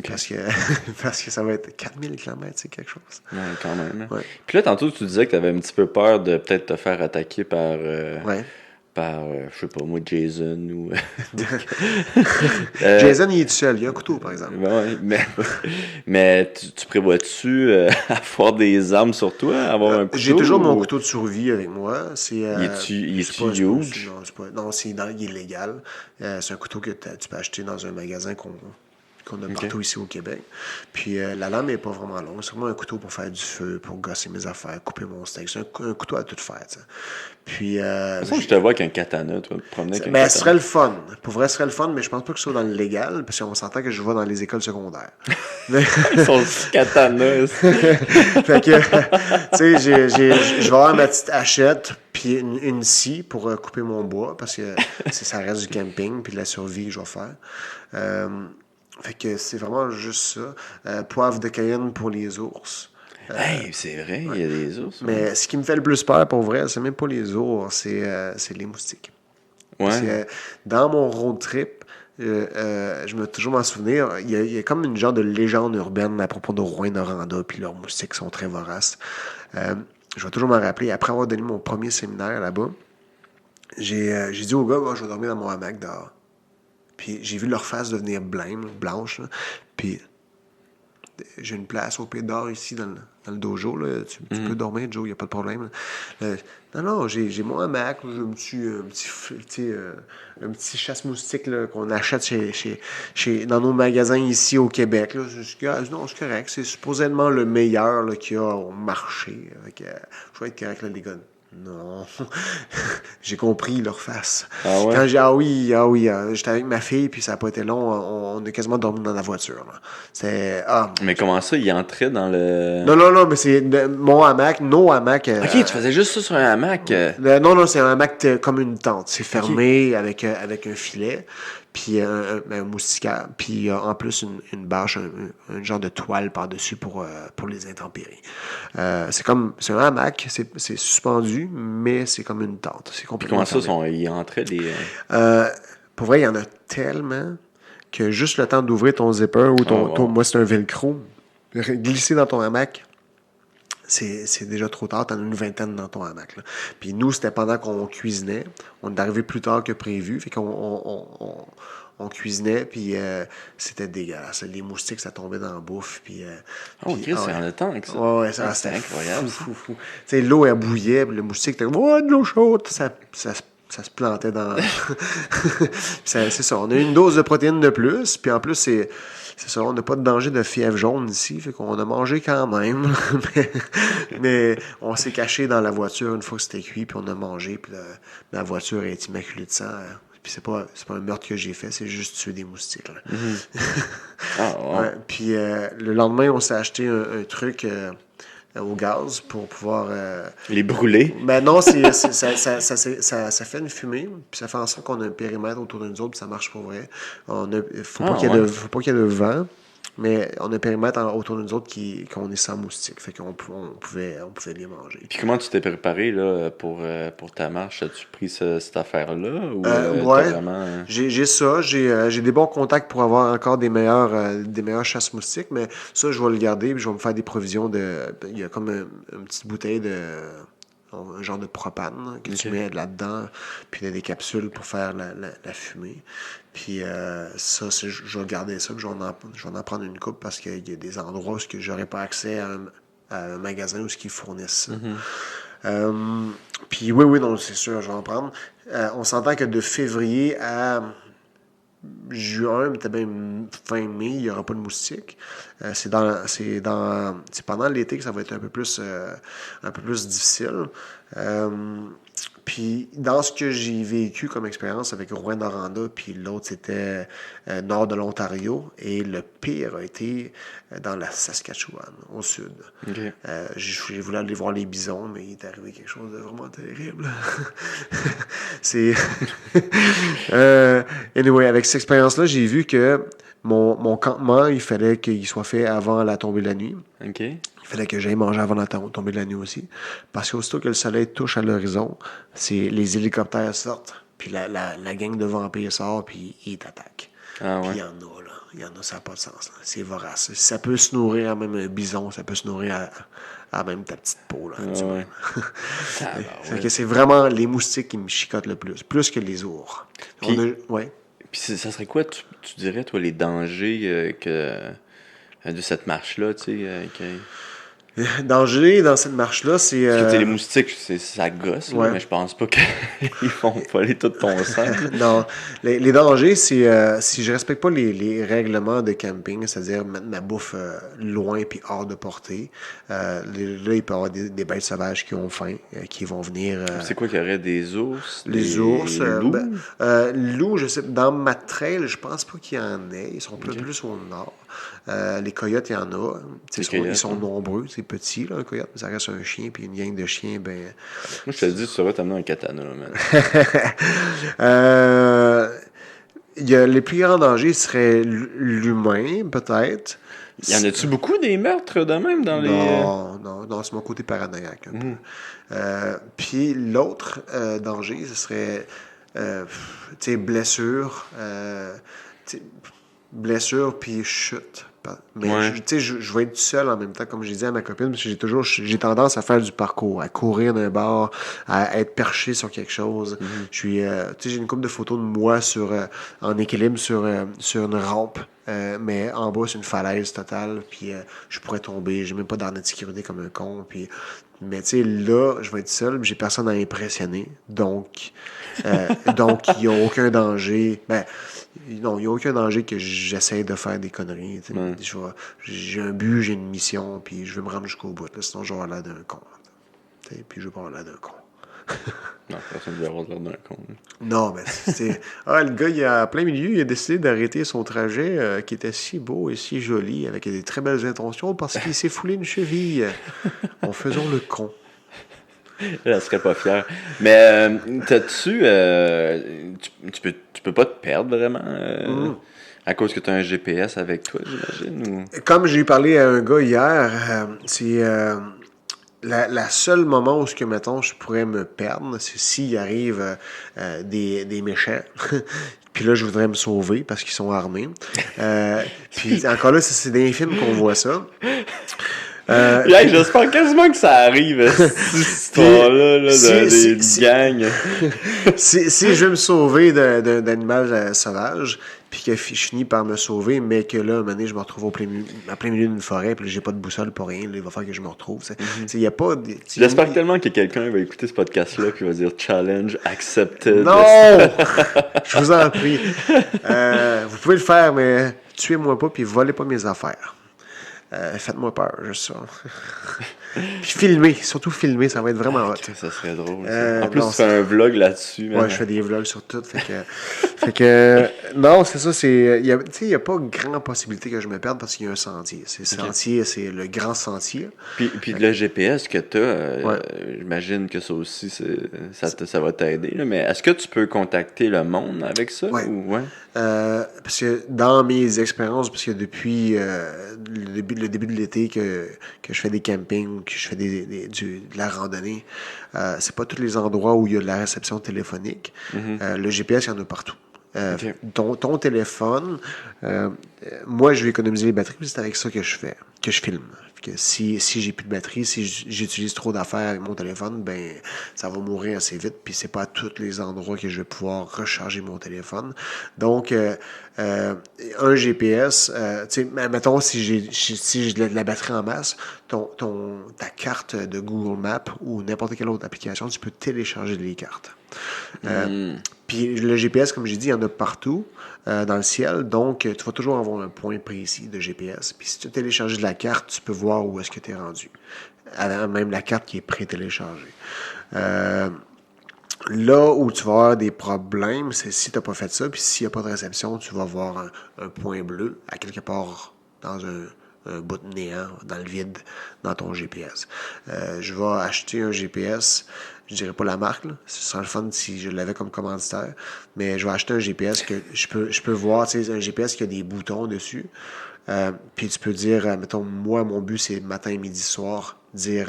parce que ça va être 4000 km, c'est quelque chose. Ouais, quand même. Ouais. Puis là, tantôt, tu disais que tu avais un petit peu peur de peut-être te faire attaquer par... par, je sais pas moi, Jason ou... Jason, il est tout seul. Il y a un couteau, par exemple. Ouais, mais tu prévois-tu avoir des armes sur toi, avoir un couteau? J'ai toujours mon couteau de survie avec moi. Il est-tu huge? Non, il est légal. C'est un couteau que tu peux acheter dans un magasin qu'on a partout ici au Québec. Puis la lame n'est pas vraiment longue. C'est vraiment un couteau pour faire du feu, pour gosser mes affaires, couper mon steak. C'est un couteau à tout faire, t'sais. Puis... je te vois avec un katana, toi, te promener avec un katana. Ce serait le fun. Pour vrai, ce serait le fun, mais je pense pas que ce soit dans le légal, parce qu'on s'entend que je vais dans les écoles secondaires. Ils sont katana. Fait que, tu sais, je vais avoir ma petite hachette, puis une scie pour couper mon bois, parce que ça reste du camping, puis de la survie que je vais faire. Fait que c'est vraiment juste ça. Poivre de Cayenne pour les ours. Hey, c'est vrai, il y a des ours. Mais ce qui me fait le plus peur, pour vrai, c'est même pas les ours, c'est les moustiques. Ouais. Parce que dans mon road trip, je me toujours m'en souvenir, il y a comme une genre de légende urbaine à propos de Rouyn-Noranda, puis leurs moustiques sont très voraces. Je vais toujours m'en rappeler, après avoir donné mon premier séminaire là-bas, j'ai dit aux gars, je vais dormir dans mon hamac dehors. Puis j'ai vu leur face devenir blanche. Là. Puis j'ai une place au pied d'or ici dans le dojo. Là. Tu peux dormir, Joe, il n'y a pas de problème. Non, j'ai mon hamac. J'ai un petit chasse-moustique là, qu'on achète dans nos magasins ici au Québec. Là. Non, c'est correct. C'est supposément le meilleur là, qu'il y a au marché. Je vais être correct, là, les gars. Non. J'ai compris leur face. Ah ouais? Quand j'étais avec ma fille, puis ça n'a pas été long, on a quasiment dormi dans la voiture. Là. Mais comment ça, il entrait dans le... Non, mais c'est mon hamac, nos hamacs. Ok, tu faisais juste ça sur un hamac? Non, c'est un hamac comme une tente. C'est fermé avec un filet, puis un moustiquaire, puis en plus une bâche, un genre de toile par-dessus pour les intempéries. C'est un hamac, c'est suspendu, mais c'est comme une tente. C'est complètement Comment ça, il entrait des... Pour vrai, il y en a tellement que juste le temps d'ouvrir ton zipper ou moi, c'est un velcro, glisser dans ton hamac, c'est déjà trop tard. T'en as une vingtaine dans ton hamac. Là. Puis nous, c'était pendant qu'on cuisinait. On est arrivé plus tard que prévu. Fait qu'on cuisinait, puis c'était dégueulasse. Les moustiques, ça tombait dans la bouffe. Puis, Chris, c'est en le temps que ça. Ouais, c'était incroyable. Fou. Tu sais, l'eau, elle bouillait, puis le moustique, était comme, de l'eau chaude. Ça se plantait dans... c'est ça. On a une dose de protéines de plus, puis en plus, c'est ça, on n'a pas de danger de fièvre jaune ici, fait qu'on a mangé quand même. mais on s'est caché dans la voiture une fois que c'était cuit, puis on a mangé, puis la voiture est immaculée de sang. Puis c'est pas un meurtre que j'ai fait, c'est juste tuer des moustiques. Là. Ouais, puis le lendemain, on s'est acheté un truc... au gaz pour pouvoir... Les brûler? Ben non, ça fait une fumée, puis ça fait en sorte qu'on a un périmètre autour de nous autres, puis ça marche pour vrai. Faut pas qu'il y ait de vent, mais on a un périmètre autour de nous autres qu'on est sans moustiques, fait qu'on pouvait les manger. Puis comment tu t'es préparé là, pour ta marche? As-tu pris cette affaire-là? Ou, ouais, vraiment... j'ai ça. J'ai des bons contacts pour avoir encore des meilleurs chasse-moustiques, mais ça, je vais le garder, puis je vais me faire des provisions il y a comme une petite bouteille un genre de propane que tu mets là-dedans, puis il y a des capsules pour faire la fumée. Puis ça, je vais garder ça, puis je vais en prendre une coupe parce qu'il y a des endroits où j'aurais pas accès à un magasin où ils fournissent ça. Puis oui, non, c'est sûr, je vais en prendre. On s'entend que de février à juin, peut-être même fin mai, il n'y aura pas de moustiques. C'est pendant l'été que ça va être un peu plus difficile. Puis dans ce que j'ai vécu comme expérience avec Rouyn-Noranda, puis l'autre c'était nord de l'Ontario, et le pire a été dans la Saskatchewan, au sud. OK. J'ai voulu aller voir les bisons, mais il est arrivé quelque chose de vraiment terrible. Anyway, avec cette expérience-là, j'ai vu que mon campement, il fallait qu'il soit fait avant la tombée de la nuit. OK. Il fallait que j'aille manger avant la tombée de la nuit aussi. Parce qu'aussitôt que le soleil touche à l'horizon, les hélicoptères sortent, puis la gang de vampires sort, puis ils t'attaquent. Ah Puis ouais. il y en a, là. Il y en a, ça n'a pas de sens. Là. C'est vorace. Ça peut se nourrir à même un bison, ça peut se nourrir à même ta petite peau, là. Ah du ouais. même. Fait ouais. que c'est vraiment les moustiques qui me chicotent le plus que les ours. Puis- Ouais. Puis ça serait quoi, tu dirais, toi, les dangers de cette marche-là, tu sais, Danger dans cette marche-là, c'est... Parce que, tu sais, les moustiques, ça gosse, là, Ouais. mais je pense pas qu'ils vont voler tout ton sang. Non, les dangers, c'est si je respecte pas les règlements de camping, c'est-à-dire mettre ma bouffe loin puis hors de portée, là, il peut y avoir des bêtes sauvages qui ont faim, qui vont venir... C'est quoi qu'il y aurait des ours? les des ours, loups? loups, je sais, dans ma trail, je pense pas qu'il y en ait. Ils sont plus au nord. Les coyotes, il y en a. Ils sont nombreux, c'est petit, là, un coyote, mais ça reste un chien, puis une gang de chiens, ben... Moi, je te dis, tu saurais t'amener un katana, man. Les plus grands dangers seraient l'humain, peut-être. Y en a-tu beaucoup des meurtres de même dans les... Non, c'est mon côté paranoïaque un peu. Puis l'autre danger, ce serait blessure. Blessure puis chute. Mais Ouais. je vais être seul en même temps, comme j'ai dit à ma copine, parce que j'ai tendance à faire du parcours, à courir d'un bord, à être perché sur quelque chose. J'ai une couple de photos de moi en équilibre sur une rampe, mais en bas c'est une falaise totale, puis je pourrais tomber. J'ai même pas d'arnais de sécurité comme un con, puis mais tu sais, là, je vais être seul, puis j'ai personne à impressionner, donc il n'y a aucun danger. Non, il n'y a aucun danger que j'essaie de faire des conneries. J'ai un but, j'ai une mission, puis je veux me rendre jusqu'au bout. Là, sinon, je vais avoir l'air d'un con. Puis je veux pas avoir l'air d'un con. Non, personne ne veut avoir l'air d'un con. Non, mais c'est... le gars, il a, à plein milieu, il a décidé d'arrêter son trajet qui était si beau et si joli, avec des très belles intentions, parce qu'il s'est foulé une cheville en faisant le con. Elle serait pas fière. Mais t'as-tu... tu peux pas te perdre vraiment à cause que tu as un GPS avec toi, j'imagine? Ou... Comme j'ai parlé à un gars hier, c'est... La seule moment où, mettons, je pourrais me perdre, c'est s'il arrive des méchants. Puis là, je voudrais me sauver parce qu'ils sont armés. Puis encore là, c'est dans les films qu'on voit ça. J'espère quasiment que ça arrive, cette histoire-là, des gangs. si je veux me sauver d'animal sauvage, puis que je finis par me sauver, mais que là, un moment donné, je me retrouve en plein milieu d'une forêt, puis là, j'ai pas de boussole pour rien, là, il va falloir que je me retrouve. Y a pas J'espère tellement que quelqu'un va écouter ce podcast-là puis va dire « Challenge accepted ». Non! Je vous en prie. Vous pouvez le faire, mais tuez-moi pas, puis volez pas mes affaires. Faites-moi peur, juste ça. Puis filmer, surtout filmer, ça va être vraiment hot. Ça serait drôle. En plus, non, tu fais un vlog là-dessus. Ouais, je fais des vlogs sur tout. Fait que non, c'est ça. Il y a pas grande possibilité que je me perde parce qu'il y a un sentier. C'est le grand sentier. Puis le GPS que tu as, j'imagine que ça aussi, ça va t'aider. Là, mais est-ce que tu peux contacter le monde avec ça? Ouais. Ouais? Parce que dans mes expériences, parce que depuis le début de l'été que je fais des campings, que je fais de la randonnée, c'est pas tous les endroits où il y a de la réception téléphonique. Le GPS, il y en a partout. Okay. Ton téléphone, moi, je vais économiser les batteries, c'est avec ça que je filme. Que si j'ai plus de batterie, si j'utilise trop d'affaires avec mon téléphone, ben ça va mourir assez vite. Puis c'est pas à tous les endroits que je vais pouvoir recharger mon téléphone. Donc un GPS, tu sais, mettons si j'ai de la batterie en masse, ta carte de Google Maps ou n'importe quelle autre application, tu peux télécharger les cartes. Puis le GPS, comme j'ai dit, il y en a partout dans le ciel, donc tu vas toujours avoir un point précis de GPS. Puis si tu télécharges la carte, tu peux voir où est-ce que tu es rendu. Même la carte qui est pré-téléchargée. Là où tu vas avoir des problèmes, c'est si tu n'as pas fait ça, puis s'il n'y a pas de réception, tu vas voir un point bleu à quelque part dans un bout de néant, dans le vide, dans ton GPS. Je vais acheter un GPS, je dirais pas la marque, là. Ce serait le fun si je l'avais comme commanditaire, mais je vais acheter un GPS que je peux voir, tu sais, un GPS qui a des boutons dessus. Puis tu peux dire, mettons, moi, mon but, c'est matin, midi, soir, dire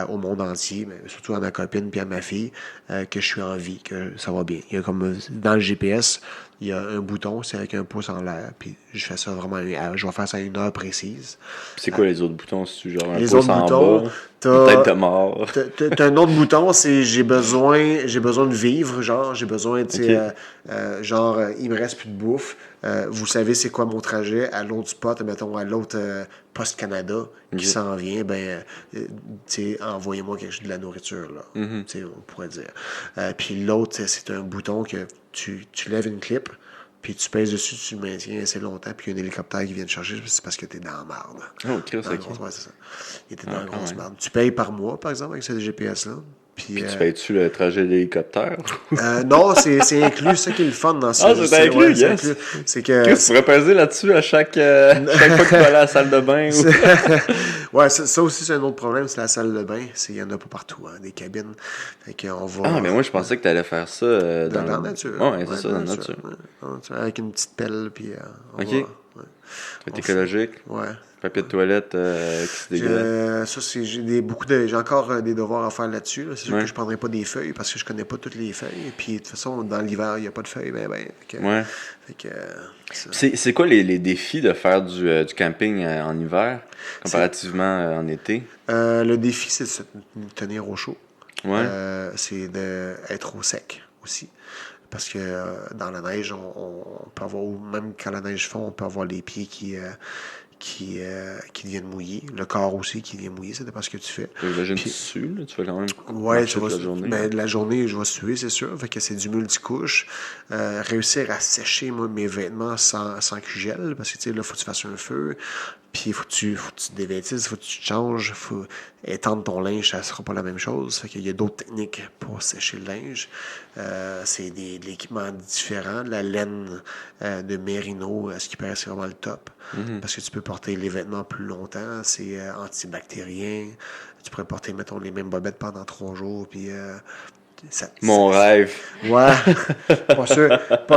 au monde entier, mais surtout à ma copine puis à ma fille, que je suis en vie, que ça va bien. Il y a comme, dans le GPS, il y a un bouton, c'est avec un pouce en l'air, puis je fais ça vraiment, je vais faire ça à une heure précise. Puis c'est quoi les autres boutons? C'est genre un Les pouce autres en boutons, bas, tête de mort. T'as un autre bouton, c'est j'ai besoin de vivre, genre, j'ai besoin, tu sais, genre, il me reste plus de bouffe. Vous savez c'est quoi mon trajet à l'autre spot, mettons, à l'autre Poste Canada qui s'en vient, ben, tu sais, envoyez-moi quelque chose de la nourriture, là. Tu sais, on pourrait dire. Puis l'autre, c'est un bouton que tu lèves une clip, puis tu pèses dessus, tu le maintiens assez longtemps, puis il y a un hélicoptère qui vient te chercher, c'est parce que t'es dans la marde. Oh, Chris, ok. Ouais, c'est ça. Il était dans la grosse marde. Tu payes par mois, par exemple, avec ce GPS-là. Puis tu payes-tu le trajet d'hélicoptère? Non, c'est inclus, ça qui est le fun dans ce c'est inclus, ouais, yes. C'est que... Tu pourrais peser là-dessus à chaque fois que tu vas à la salle de bain. Ouais, ça aussi, c'est un autre problème, c'est la salle de bain. Il n'y en a pas partout, hein, des cabines. Fait qu'on va... Ah, mais moi, je pensais que tu allais faire ça dans la nature. Ouais, c'est ça, dans la nature. Ouais, avec une petite pelle, puis OK. C'est écologique. Ouais. Papier de toilette qui se dégrade. Ça, j'ai encore des devoirs à faire là-dessus. Là. C'est sûr que je ne prendrai pas des feuilles parce que je connais pas toutes les feuilles. Puis de toute façon, dans l'hiver, il n'y a pas de feuilles. C'est quoi les défis de faire du camping en hiver comparativement en été? Le défi, c'est de se tenir au chaud. Ouais. C'est d'être au sec aussi. Parce que dans la neige, on peut avoir, même quand la neige fond, on peut avoir les pieds qui deviennent mouillés. Le corps aussi qui devient mouillé, ça dépend ce que tu fais. J'imagine que tu sues, là, tu fais quand même toute la journée. Ben, la journée, je vais suer, c'est sûr. Fait que c'est du multicouche. Réussir à sécher mes vêtements sans qu'ils gèlent, parce que tu sais, là, il faut que tu fasses un feu. Puis il faut que tu te dévêtisses, il faut que tu te changes, il faut étendre ton linge, ça ne sera pas la même chose. Fait qu'il y a d'autres techniques pour sécher le linge. C'est de l'équipement différent. La laine de Merino, ce qui paraît, c'est vraiment le top. Parce que tu peux porter les vêtements plus longtemps. C'est antibactérien. Tu pourrais porter, mettons, les mêmes bobettes pendant 3 jours. Puis... Mon rêve. Ouais. Pas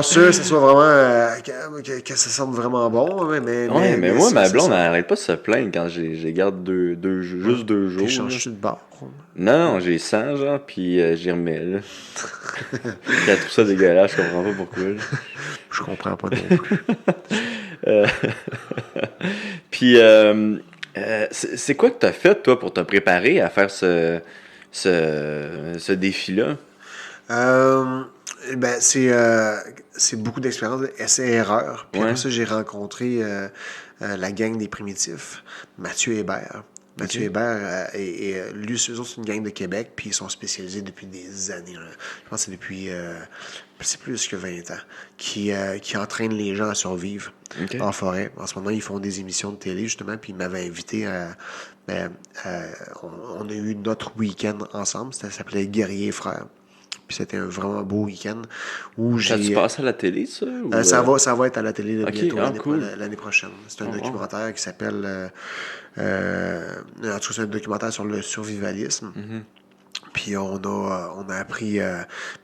sûr que ce soit vraiment que ça sente vraiment bon, mais moi, ma blonde, elle n'arrête pas de se plaindre quand j'ai garde juste 2 jours. Tu changes-tu de bord? Non, j'ai 100, genre, puis j'y remets, là. Elle trouve ça dégueulasse, je comprends pas pourquoi. Là. Je comprends pas non plus. Puis, c'est quoi que t'as fait, toi, pour te préparer à faire ce défi-là? C'est beaucoup d'expérience, essai-erreur. Puis après ça, j'ai rencontré la gang des primitifs, Mathieu Hébert. Mathieu Hébert et lui, eux autres, c'est une gang de Québec, puis ils sont spécialisés depuis des années. Là. Je pense que c'est depuis c'est plus que 20 ans, qui entraînent les gens à survivre en forêt. En ce moment, ils font des émissions de télé, justement, puis ils m'avaient invité on a eu notre week-end ensemble, ça s'appelait Guerriers Frères. Puis c'était un vraiment beau week-end où j'ai... Ça tu passes à la télé, ça? Ou... ça va être à la télé bientôt l'année prochaine. C'est un documentaire qui s'appelle... en tout cas, c'est un documentaire sur le survivalisme. Puis on a appris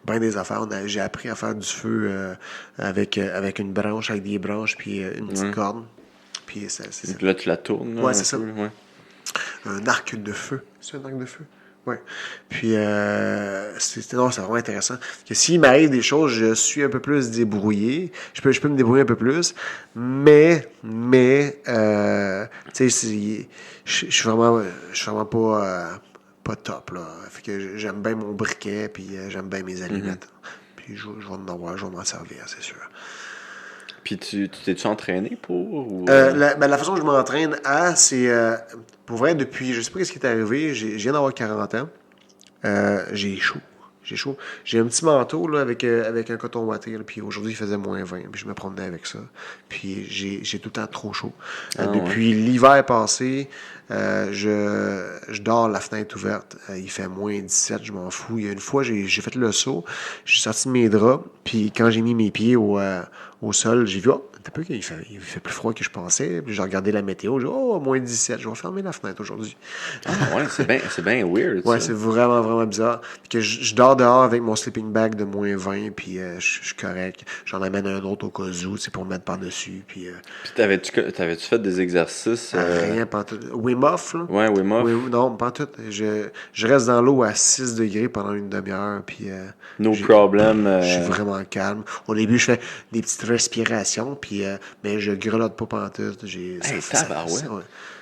bien des affaires. J'ai appris à faire du feu avec une branche, avec des branches, puis une petite corde. Puis là, tu la tournes. Ouais, c'est ça. Ouais. Un arc de feu. C'est un arc de feu? Oui. Puis, c'est vraiment intéressant. Que s'il m'arrive des choses, je suis un peu plus débrouillé. Je peux me débrouiller un peu plus. Mais tu sais, je suis vraiment pas top, là. Fait que j'aime bien mon briquet, puis j'aime bien mes allumettes. Puis je vais en avoir, je vais m'en servir, c'est sûr. Puis tu t'es-tu entraîné pour? Ou, la façon dont je m'entraîne c'est pour vrai, depuis, je sais pas ce qui est arrivé, je viens d'avoir 40 ans. J'ai chaud. J'ai un petit manteau là, avec un coton ouaté, puis aujourd'hui il faisait moins 20, puis je me promenais avec ça. Puis j'ai tout le temps trop chaud. Depuis l'hiver passé, je dors la fenêtre ouverte. Il fait moins 17, je m'en fous. Il y a une fois, j'ai fait le saut, j'ai sorti mes draps, puis quand j'ai mis mes pieds au sol, j'ai vu, un peu qu'il fait plus froid que je pensais. Puis j'ai regardé la météo, j'ai dit, moins 17, je vais fermer la fenêtre aujourd'hui. Ouais, c'est bien weird. Ouais, ça. c'est vraiment, vraiment bizarre. Puis que je dors dehors avec mon sleeping bag de moins 20, puis je suis correct. J'en amène un autre au cas où, c'est pour me mettre par-dessus. Puis t'avais-tu fait des exercices? rien, pas tout. Wim Hof, là? Ouais, Wim Hof. Non, pas tout. Je reste dans l'eau à 6 degrés pendant une demi-heure, puis No problem. je suis vraiment calme. Au début, je fais des petites respirations, puis mais je grelotte pas pantoute. Tabarouette.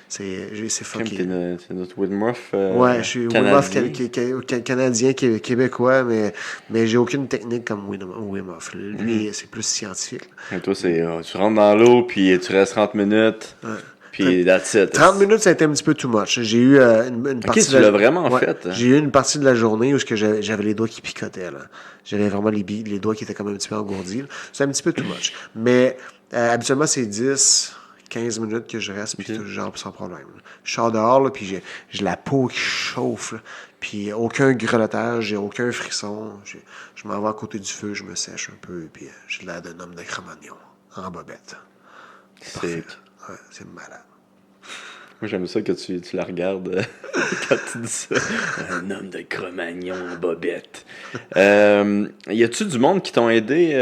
C'est fucké. C'est notre Wim Hof Ouais, je suis Wim Hof canadien. canadien, québécois, mais j'ai aucune technique comme Wim Hof. Lui, c'est plus scientifique. Et toi, c'est tu rentres dans l'eau, puis tu restes 30 minutes, puis that's it. 30 minutes, ça a été un petit peu too much. J'ai eu une partie tu l'as vraiment fait. Hein? J'ai eu une partie de la journée où j'avais les doigts qui picotaient. Là. J'avais vraiment les doigts qui étaient comme un petit peu engourdis. C'est un petit peu too much. Mais habituellement, c'est 10-15 minutes que je reste, puis tout le genre sans problème. Je sors dehors, là, puis j'ai la peau qui chauffe, là, puis aucun grelottage, j'ai aucun frisson. Je m'en vais à côté du feu, je me sèche un peu, puis j'ai l'air d'un homme de Cro-Magnon, en bobette. C'est parfait. Ouais, c'est malade. Moi, j'aime ça que tu la regardes quand tu dis ça. Un homme de Cro-Magnon en bobette. Y a-tu du monde qui t'ont aidé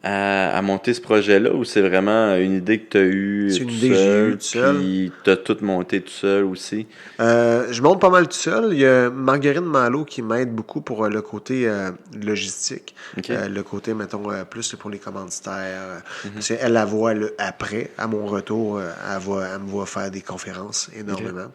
à monter ce projet-là, ou c'est vraiment une idée que tu as eue c'est une idée que j'ai eue tout seul. Puis tu as tout monté tout seul aussi? Je monte pas mal tout seul. Il y a Marguerite Malo qui m'aide beaucoup pour le côté logistique. Okay. Le côté, mettons, plus pour les commanditaires. Parce qu'elle la voit après, à mon retour, elle me voit faire des conférences énormément.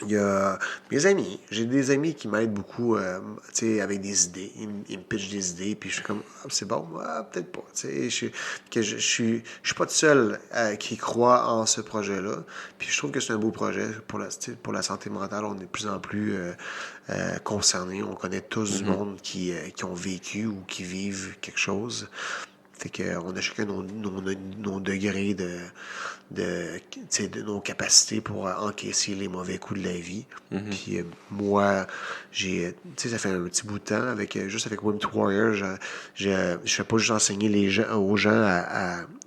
Il y a mes amis. J'ai des amis qui m'aident beaucoup avec des idées. Ils me pitchent des idées, puis je suis comme, c'est bon, peut-être pas. Je suis pas tout seul qui croit en ce projet-là. Puis je trouve que c'est un beau projet pour la santé mentale. On est de plus en plus concernés. On connaît tous du monde qui ont vécu ou qui vivent quelque chose. Fait qu'on a chacun nos degrés de nos capacités pour encaisser les mauvais coups de la vie. Puis moi, ça fait un petit bout de temps, juste avec Wim Warrior, je fais pas juste enseigner aux gens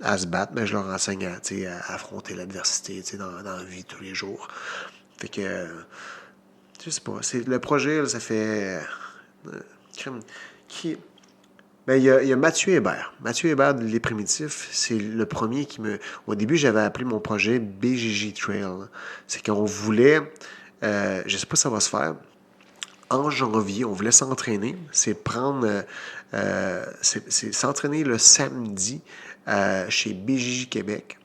à se battre, mais je leur enseigne à affronter l'adversité dans la vie tous les jours. Fait que, je sais pas, le projet, là, ça fait... il y a Mathieu Hébert. Mathieu Hébert de Les Primitifs, c'est le premier qui me... Au début, j'avais appelé mon projet BJJ Trail. C'est qu'on voulait... je sais pas si ça va se faire. En janvier, on voulait s'entraîner. C'est s'entraîner le samedi chez BJJ Québec,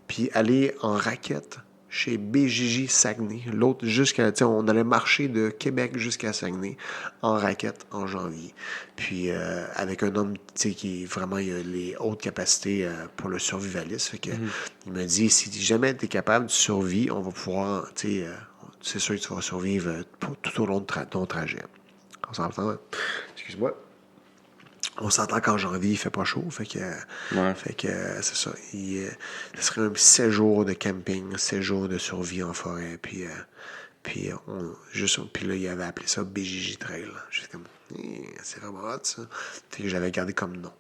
puis aller en raquette chez BJJ Saguenay. L'autre, on allait marcher de Québec jusqu'à Saguenay en raquette en janvier. Puis avec un homme qui vraiment il a les hautes capacités pour le survivalisme. Fait que, il m'a dit, si jamais tu es capable de survivre, on va pouvoir, c'est sûr que tu vas survivre tout au long de ton trajet. On s'entend? Excuse-moi. On s'entend qu'en janvier, il fait pas chaud. Fait que c'est ça. Ce serait un 7 jours de camping, 7 jours de survie en forêt. Puis là, il avait appelé ça BJJ Trail. J'étais comme, c'est vraiment hot, ça. Fait que j'avais gardé comme nom.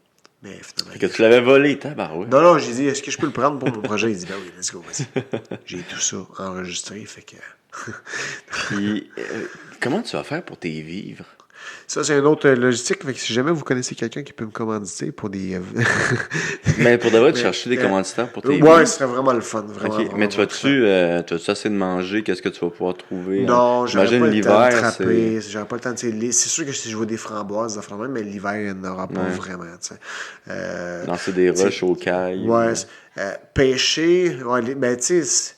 Mais finalement. Que tu l'avais volé, tabarouette. Non, j'ai dit, est-ce que je peux le prendre pour mon projet? Il dit, ben oui, let's go, vas-y. J'ai tout ça enregistré, fait que. Puis, comment tu vas faire pour tes vivres? Ça, c'est une autre logistique. Fait que si jamais vous connaissez quelqu'un qui peut me commanditer pour des... Mais pour de vrai, tu chercher des commanditaires pour tes Ouais, ce serait vraiment le fun. Vraiment, OK. vraiment, Mais tu vas-tu assez de manger? Qu'est-ce que tu vas pouvoir trouver? Non, j'aurais pas le temps de l'hiver, trapper. J'aurais pas le temps de... C'est sûr que si je vois des framboises, mais l'hiver, il n'y en aura pas vraiment. lancer des rushs aux cailles. Ouais. Pêcher, ben tu sais...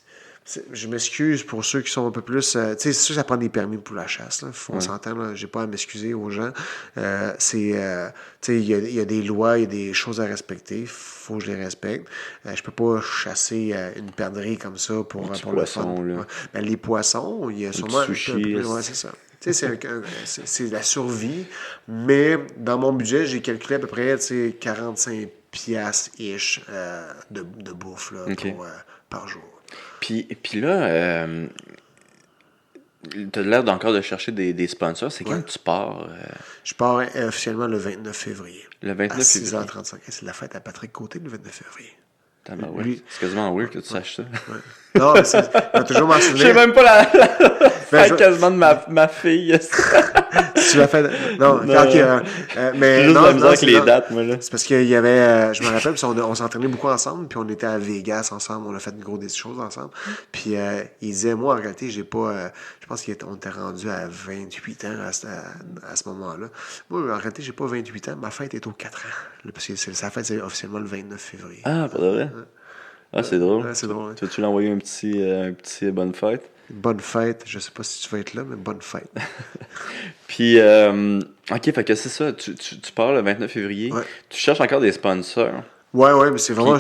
Je m'excuse pour ceux qui sont un peu plus... tu sais, c'est sûr que ça prend des permis pour la chasse. On s'entend, là, j'ai pas à m'excuser aux gens. Tu sais, il y a des lois, il y a des choses à respecter. Il faut que je les respecte. Je peux pas chasser une perdrix comme ça pour le poisson, fun. là. Ouais. Ben, les poissons, il y a sûrement... sushi, ouais, c'est ça. Tu sais, c'est la survie. Mais dans mon budget, j'ai calculé à peu près 45 piastres-ish de bouffe là, par jour. Puis là, tu as l'air d'encore de chercher des sponsors. C'est quand tu pars? Je pars officiellement le 29 février. Le 29 à février. 6h35. C'est la fête à Patrick Côté le 29 février. C'est quasiment weird que tu saches ça. Ouais. Non, mais je vais toujours m'en souvenir. J'ai même pas la fête quasiment de ma fille. Tu l'as fait. Non, mais juste non, la misère avec les dates, moi, là. C'est parce qu'il y avait. Je me rappelle, on s'entraînait beaucoup ensemble, puis on était à Vegas ensemble, on a fait une grosse des choses ensemble. Puis il disait, moi, en réalité, j'ai pas. Je pense qu'on était rendu à 28 ans à ce moment-là. Moi, en réalité, j'ai pas 28 ans. Ma fête est aux 4 ans. Parce que sa fête, c'est officiellement le 29 février. Ah, pas de vrai? Ah, c'est drôle. Ouais, c'est drôle. Ouais. Tu vas-tu l'envoyer un petit bonne fête? Bonne fête. Je sais pas si tu vas être là, mais bonne fête. Puis, OK, fait que c'est ça. Tu pars le 29 février. Ouais. Tu cherches encore des sponsors. Ouais, mais c'est vraiment...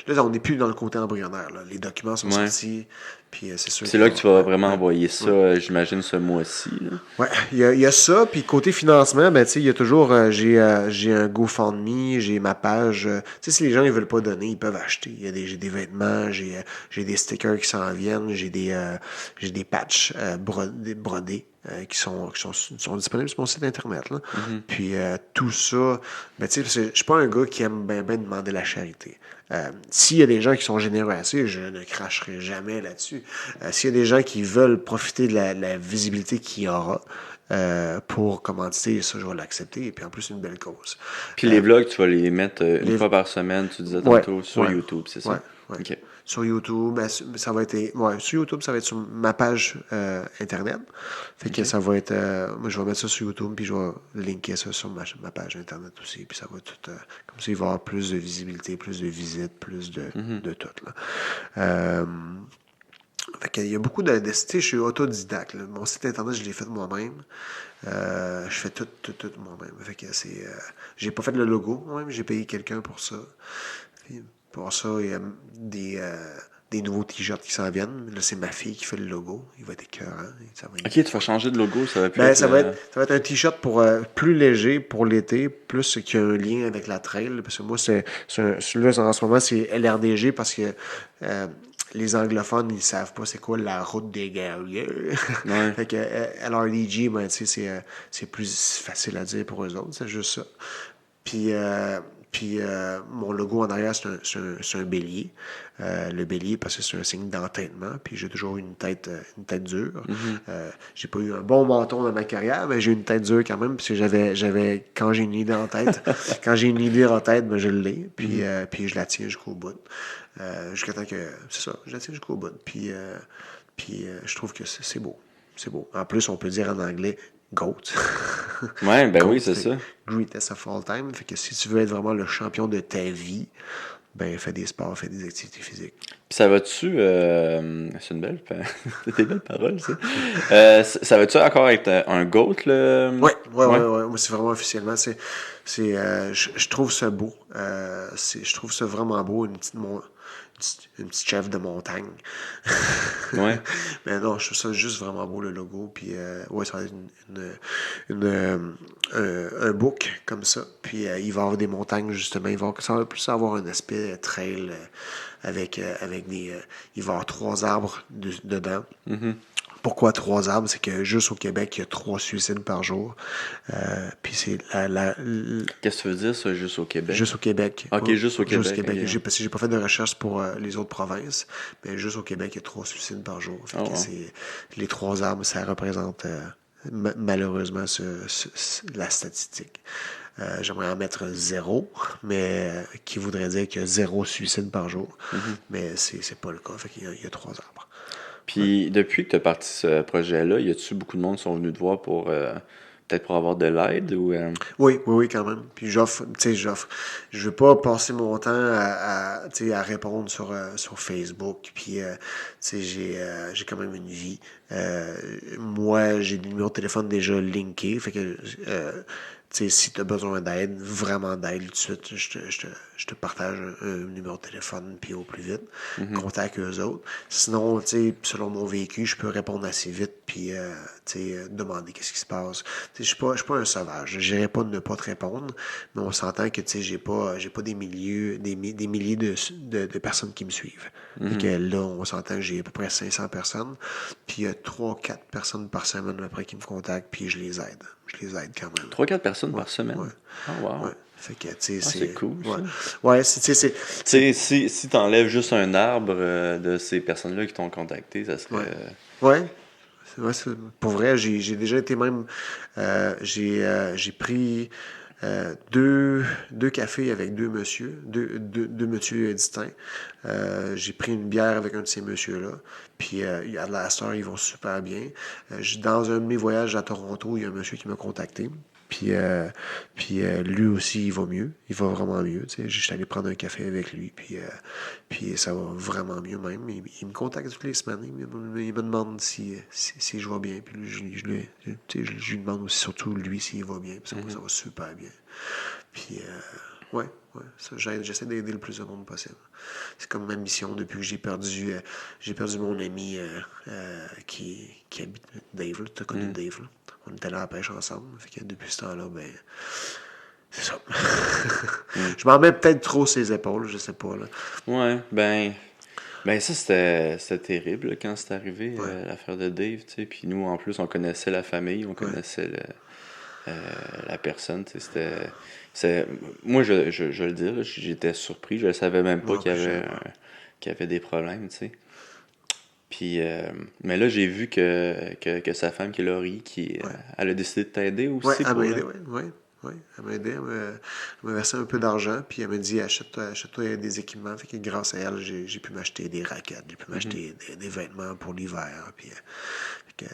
Là, on n'est plus dans le côté embryonnaire. Là. Les documents sont sortis. Puis c'est sûr. C'est là que tu vas vraiment envoyer ça, j'imagine, ce mois-ci. Là. Ouais, il y a ça. Puis côté financement, ben, tu sais, il y a toujours... j'ai un GoFundMe, j'ai ma page. Tu sais, si les gens ne veulent pas donner, ils peuvent acheter. J'ai des vêtements, j'ai des stickers qui s'en viennent, j'ai des patchs brodés. Qui sont disponibles sur mon site internet. Là. Mm-hmm. Puis tout ça, ben, tu sais, je suis pas un gars qui aime bien demander la charité. S'il y a des gens qui sont généreux assez, je ne cracherai jamais là-dessus. S'il y a des gens qui veulent profiter de la visibilité qu'il y aura pour commanditer, ça, je vais l'accepter. Et puis en plus, une belle cause. Puis les vlogs, tu vas les mettre une fois par semaine, tu disais tantôt, sur YouTube, c'est ça? Ouais. Okay. Sur YouTube, ça va être... sur YouTube, ça va être sur ma page Internet. Fait que ça va être... moi, je vais mettre ça sur YouTube, puis je vais linker ça sur ma page Internet aussi. Puis ça va tout... comme ça, il va y avoir plus de visibilité, plus de visites, plus de tout. Là. Fait qu'il y a beaucoup de... Tu sais, je suis autodidacte. Là. Mon site Internet, je l'ai fait moi-même. Je fais tout moi-même. Fait que c'est... j'ai pas fait le logo moi-même, j'ai payé quelqu'un pour ça. Puis, pour ça, il y a des nouveaux t-shirts qui s'en viennent. Là, c'est ma fille qui fait le logo. Il va être écœurant. OK, tu vas changer de logo. Ça va plus ça va être un t-shirt pour plus léger pour l'été, plus qu'il y a un lien avec la trail. Parce que moi, celui-là, en ce moment, c'est LRDG parce que les anglophones, ils savent pas c'est quoi la route des guerriers. Ouais. Fait que LRDG, ben, c'est plus facile à dire pour eux autres. C'est juste ça. Puis mon logo en arrière, c'est un bélier. Le bélier, parce que c'est un signe d'entêtement. Puis j'ai toujours eu une tête dure. Mm-hmm. J'ai pas eu un bon menton dans ma carrière, mais j'ai eu une tête dure quand même. Parce que j'avais quand j'ai une idée en tête, ben, je l'ai. Puis, puis je la tiens jusqu'au bout. Jusqu'à temps que... C'est ça, je la tiens jusqu'au bout. Puis je trouve que c'est beau. C'est beau. En plus, on peut dire en anglais... GOAT. Ouais, ben GOAT, oui, c'est ça. Greatest of all time. Fait que si tu veux être vraiment le champion de ta vie, ben fais des sports, fais des activités physiques. Puis ça va-tu... c'est une belle... c'est des belles paroles, ça. Ça va-tu encore être un GOAT, là? Ouais. Moi, c'est vraiment officiellement. Je trouve ça beau. Je trouve ça vraiment beau, une petite chef de montagne. Ouais. Mais non, je trouve ça juste vraiment beau, le logo. Puis, ça va être un book comme ça. Puis, il va y avoir des montagnes, justement. Ça va plus avoir un aspect trail avec des... il va y avoir 3 arbres dedans. Mm-hmm. Pourquoi 3 arbres? C'est que juste au Québec, il y a 3 suicides par jour. Puis c'est Qu'est-ce que tu veux dire, ça, juste au Québec? Juste au Québec. OK, juste au Québec. Juste au Québec. Okay. Parce que j'ai pas fait de recherche pour les autres provinces, mais juste au Québec, il y a 3 suicides par jour. Fait que c'est, les 3 arbres, ça représente malheureusement la statistique. J'aimerais en mettre 0, mais qui voudrait dire qu'il y a 0 suicide par jour. Mais c'est pas le cas. Fait qu'il y a 3 arbres. Puis, depuis que tu as parti ce projet-là, y a-tu beaucoup de monde qui sont venus te voir pour peut-être pour avoir de l'aide ou Oui, quand même. Puis j'offre. Je veux pas passer mon temps à répondre sur Facebook. Puis, j'ai quand même une vie. Moi, j'ai des numéros de téléphone déjà linkés. Fait que, si tu as besoin d'aide, vraiment d'aide, tout de suite, je te partage un numéro de téléphone, puis au plus vite, contacte eux autres. Sinon, selon mon vécu, je peux répondre assez vite, puis demander qu'est-ce qui se passe. Je suis pas un sauvage. Je n'irai pas de ne pas te répondre, mais on s'entend que j'ai pas des milliers de personnes qui me suivent. Fait que là, on s'entend que j'ai à peu près 500 personnes, puis il y a 3-4 personnes par semaine après qui me contactent, puis je les aide. Je les aide quand même. 3-4 personnes par semaine? Ouais. Oh, wow. Ouais. Fait que, c'est cool, ouais. ça. Ouais, si tu enlèves juste un arbre de ces personnes-là qui t'ont contacté, ça serait... Ouais. Pour vrai, j'ai déjà été même... j'ai pris 2 cafés avec 2 messieurs, deux messieurs distincts. J'ai pris une bière avec un de ces messieurs-là. Puis à la star, ils vont super bien. Dans un de mes voyages à Toronto, il y a un monsieur qui m'a contacté. Puis lui aussi, il va mieux. Il va vraiment mieux. Je suis allé prendre un café avec lui. Puis ça va vraiment mieux même. Il me contacte toutes les semaines. Il me demande si je vais bien. Puis je lui demande aussi surtout lui s'il va bien. Puis ça va super bien. Puis ouais. J'essaie d'aider le plus de monde possible. C'est comme ma mission depuis que j'ai perdu mon ami qui habite Dave. Tu as connu Dave, là. On était là à la pêche ensemble. Fait que depuis ce temps-là, ben, c'est ça. Je m'en mets peut-être trop ses épaules, je sais pas, là. Ouais, ben ça, c'était terrible là, quand c'est arrivé, l'affaire de Dave, tu sais. Puis nous, en plus, on connaissait la famille, on connaissait la personne, tu sais. Moi, je le dis, là, j'étais surpris. Je ne savais même pas qu'il y avait des problèmes, tu sais. Puis, mais là, j'ai vu que sa femme, qui est Laurie, elle a décidé de t'aider aussi. Oui, elle m'a aidé, oui. Elle m'a aidé, elle m'a versé un peu d'argent, puis elle m'a dit achète-toi des équipements. Fait que grâce à elle, j'ai pu m'acheter des raquettes, j'ai pu m'acheter des vêtements pour l'hiver. Puis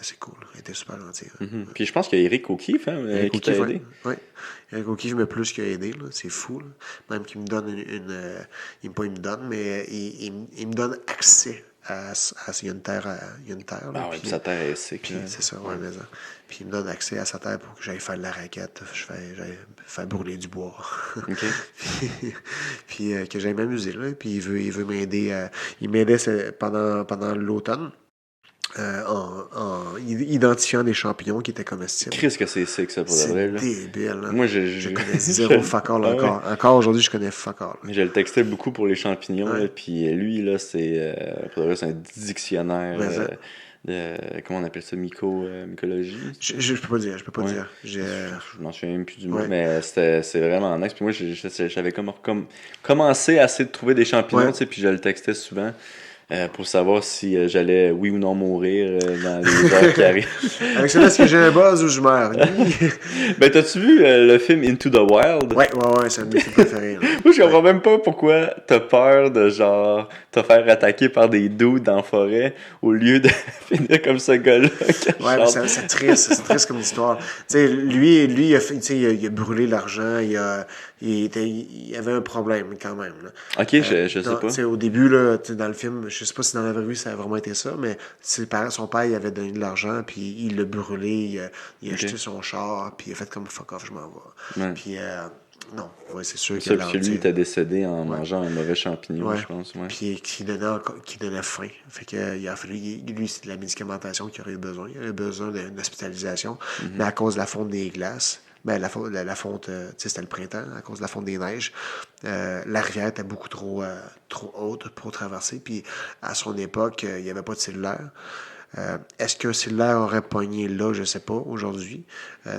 c'est cool, elle était super gentille. Puis je pense qu'il y a Eric O'Keefe qui t'a aidé. Oui, Eric O'Keefe m'a plus qu'aidé, là, c'est fou. Là. Même qu'il me donne il me donne accès il y a une terre. Ah oui, puis sa terre est sec. Puis c'est ça, ouais, mais ça. Puis il me donne accès à sa terre pour que j'aille faire de la raquette. J'aille faire brûler du bois. OK. puis que j'aille m'amuser, là. Puis il veut m'aider. Il m'aidait pendant l'automne. En identifiant des champignons qui étaient comestibles. Qu'est-ce que c'est sick, ça, pour de vrai, là? C'est débile, là. Moi, je connais zéro fuck all encore. Encore aujourd'hui, je connais fuck all. Je le textais beaucoup pour les champignons, là, puis lui, là, c'est un dictionnaire de... Comment on appelle ça? Mycologie? Je peux pas dire. Je m'en souviens même plus du mot, mais c'est vraiment nice. Puis moi, j'avais comme commencé à essayer de trouver des champignons, tu sais, puis je le textais souvent. Pour savoir si j'allais, oui ou non, mourir dans les heures qui arrivent. Avec ça, est-ce que j'ai un buzz ou je meurs? Ben, t'as-tu vu le film Into the Wild? Ouais, c'est un de mes films préférés. Moi, je comprends même pas pourquoi t'as peur de, genre, te faire attaquer par des dudes dans la forêt au lieu de finir comme ce gars-là. Ouais, mais c'est triste comme histoire. Tu sais, lui, il a brûlé l'argent, il avait un problème quand même. Là. Ok, je sais pas. Au début, là, dans le film, je sais pas si dans la vraie vie ça a vraiment été ça, mais son père, il avait donné de l'argent, puis il l'a brûlé, il a acheté son char, puis il a fait comme fuck off, je m'en vais. Puis, non, c'est sûr que lui était décédé en mangeant un mauvais champignon, je pense. Puis qui donnait faim. Fait que il a fallu, lui, c'est de la médicamentation qu'il aurait besoin. Il avait besoin d'une hospitalisation, mais à cause de la fonte des glaces. Ben, la fonte, c'était le printemps, à cause de la fonte des neiges. La rivière était beaucoup trop haute pour traverser. Puis, à son époque, il n'y avait pas de cellulaire. Est-ce qu'un cellulaire aurait pogné là? Je ne sais pas, aujourd'hui.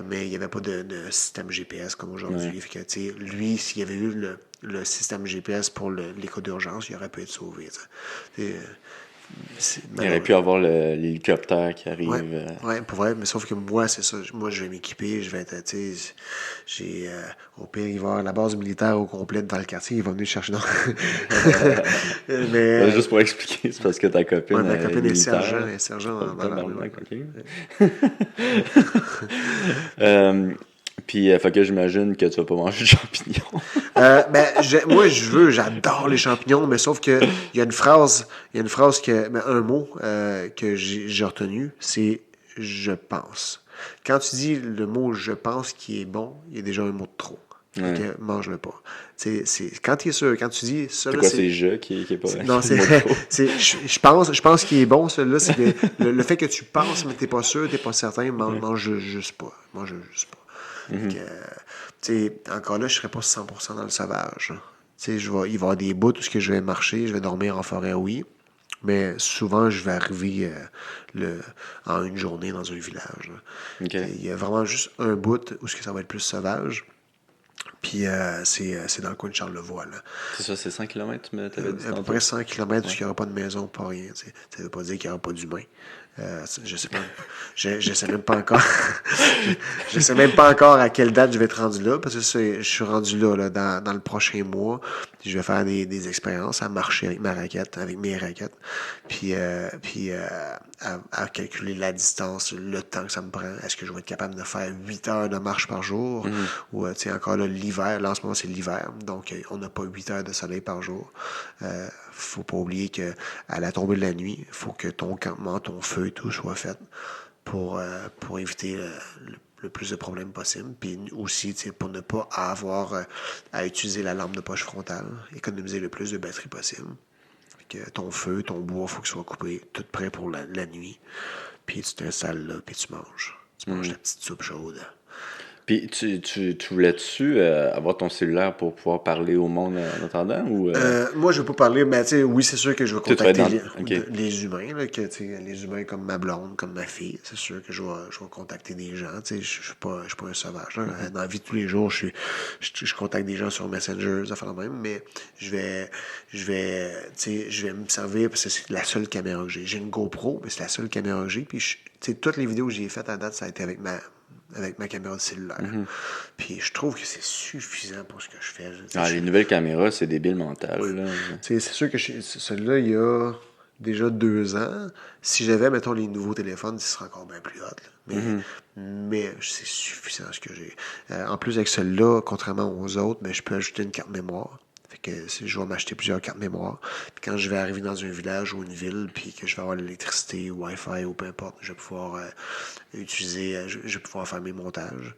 Mais il n'y avait pas de système GPS comme aujourd'hui. Fait que, lui, s'il y avait eu le système GPS pour l'écho d'urgence, il aurait pu être sauvé. Il aurait pu avoir l'hélicoptère qui arrive. Ouais, pour vrai, mais sauf que moi, c'est ça. Moi, je vais m'équiper, je vais être, tu sais, j'ai, au pire, il va y avoir la base militaire au complet dans le quartier, il va venir chercher. Non. Mais, Juste pour expliquer, c'est parce que ta copine, ouais, ma copine est militaire. sergent dans l'armée. Puis, fait que j'imagine que tu vas pas manger de champignons. Moi, j'adore les champignons, mais sauf que il y a une phrase un mot que j'ai retenu, c'est je pense. Quand tu dis le mot je pense qui est bon, il y a déjà un mot de trop. Ouais. Fait que mange-le pas. Quand tu es sûr, quand tu dis ça, C'est là, quoi, c'est je qui est pas non, qui est le mot trop? je pense qu'il est bon, celui-là, c'est que le fait que tu penses, mais t'es pas sûr, t'es pas certain, mange juste pas. Mange juste pas. Encore là, je serais pas 100% dans le sauvage. Il va y avoir des bouts où je vais marcher, je vais dormir en forêt, oui. Mais souvent, je vais arriver en une journée dans un village. Okay. Il y a vraiment juste un bout où ça va être plus sauvage. Puis c'est dans le coin de Charlevoix. Là. C'est ça, c'est 100 km, mais t'avais dit à peu tantôt. près 100 km où il n'y aura pas de maison, pas rien. Ça ne veut pas dire qu'il n'y aura pas d'humain. Je sais pas. Je sais même pas encore. Je sais même pas encore à quelle date je vais être rendu là, parce que je suis rendu là dans le prochain mois. Je vais faire des expériences à marcher avec mes raquettes, puis à calculer la distance, le temps que ça me prend. Est-ce que je vais être capable de faire 8 heures de marche par jour? Ou encore là, l'hiver, là en ce moment c'est l'hiver, donc on n'a pas 8 heures de soleil par jour. Faut pas oublier que à la tombée de la nuit, il faut que ton campement, ton feu et tout soit fait pour éviter le plus de problèmes possible. Puis aussi, pour ne pas avoir à utiliser la lampe de poche frontale, économiser le plus de batterie possible. Fait que ton feu, ton bois, il faut qu'il soit coupé, tout prêt pour la nuit. Puis tu t'installes là, puis tu manges. Tu manges ta petite soupe chaude. Puis tu voulais-tu avoir ton cellulaire pour pouvoir parler au monde en attendant ou moi, je veux pas parler, mais oui, c'est sûr que je vais contacter Okay. les humains, là, les humains comme ma blonde, comme ma fille. C'est sûr que je vais contacter des gens. Je suis pas un sauvage. Là. Dans la vie de tous les jours, je contacte des gens sur Messenger, ça fait la même, mais je vais me servir parce que c'est la seule caméra que j'ai. J'ai une GoPro, mais c'est la seule caméra que j'ai. Puis toutes les vidéos que j'ai faites à date, ça a été avec ma caméra de cellulaire. Puis je trouve que c'est suffisant pour ce que je fais. les nouvelles caméras, c'est débile mental. Oui. Là. C'est sûr que celui-là, il y a déjà 2 ans. Si j'avais, mettons, les nouveaux téléphones, ce serait encore bien plus hot. Mais c'est suffisant ce que j'ai. En plus, avec celui-là, contrairement aux autres, je peux ajouter une carte mémoire. Fait que je vais m'acheter plusieurs cartes mémoire. Puis quand je vais arriver dans un village ou une ville, puis que je vais avoir l'électricité, Wi-Fi ou peu importe, je vais pouvoir je vais pouvoir faire mes montages.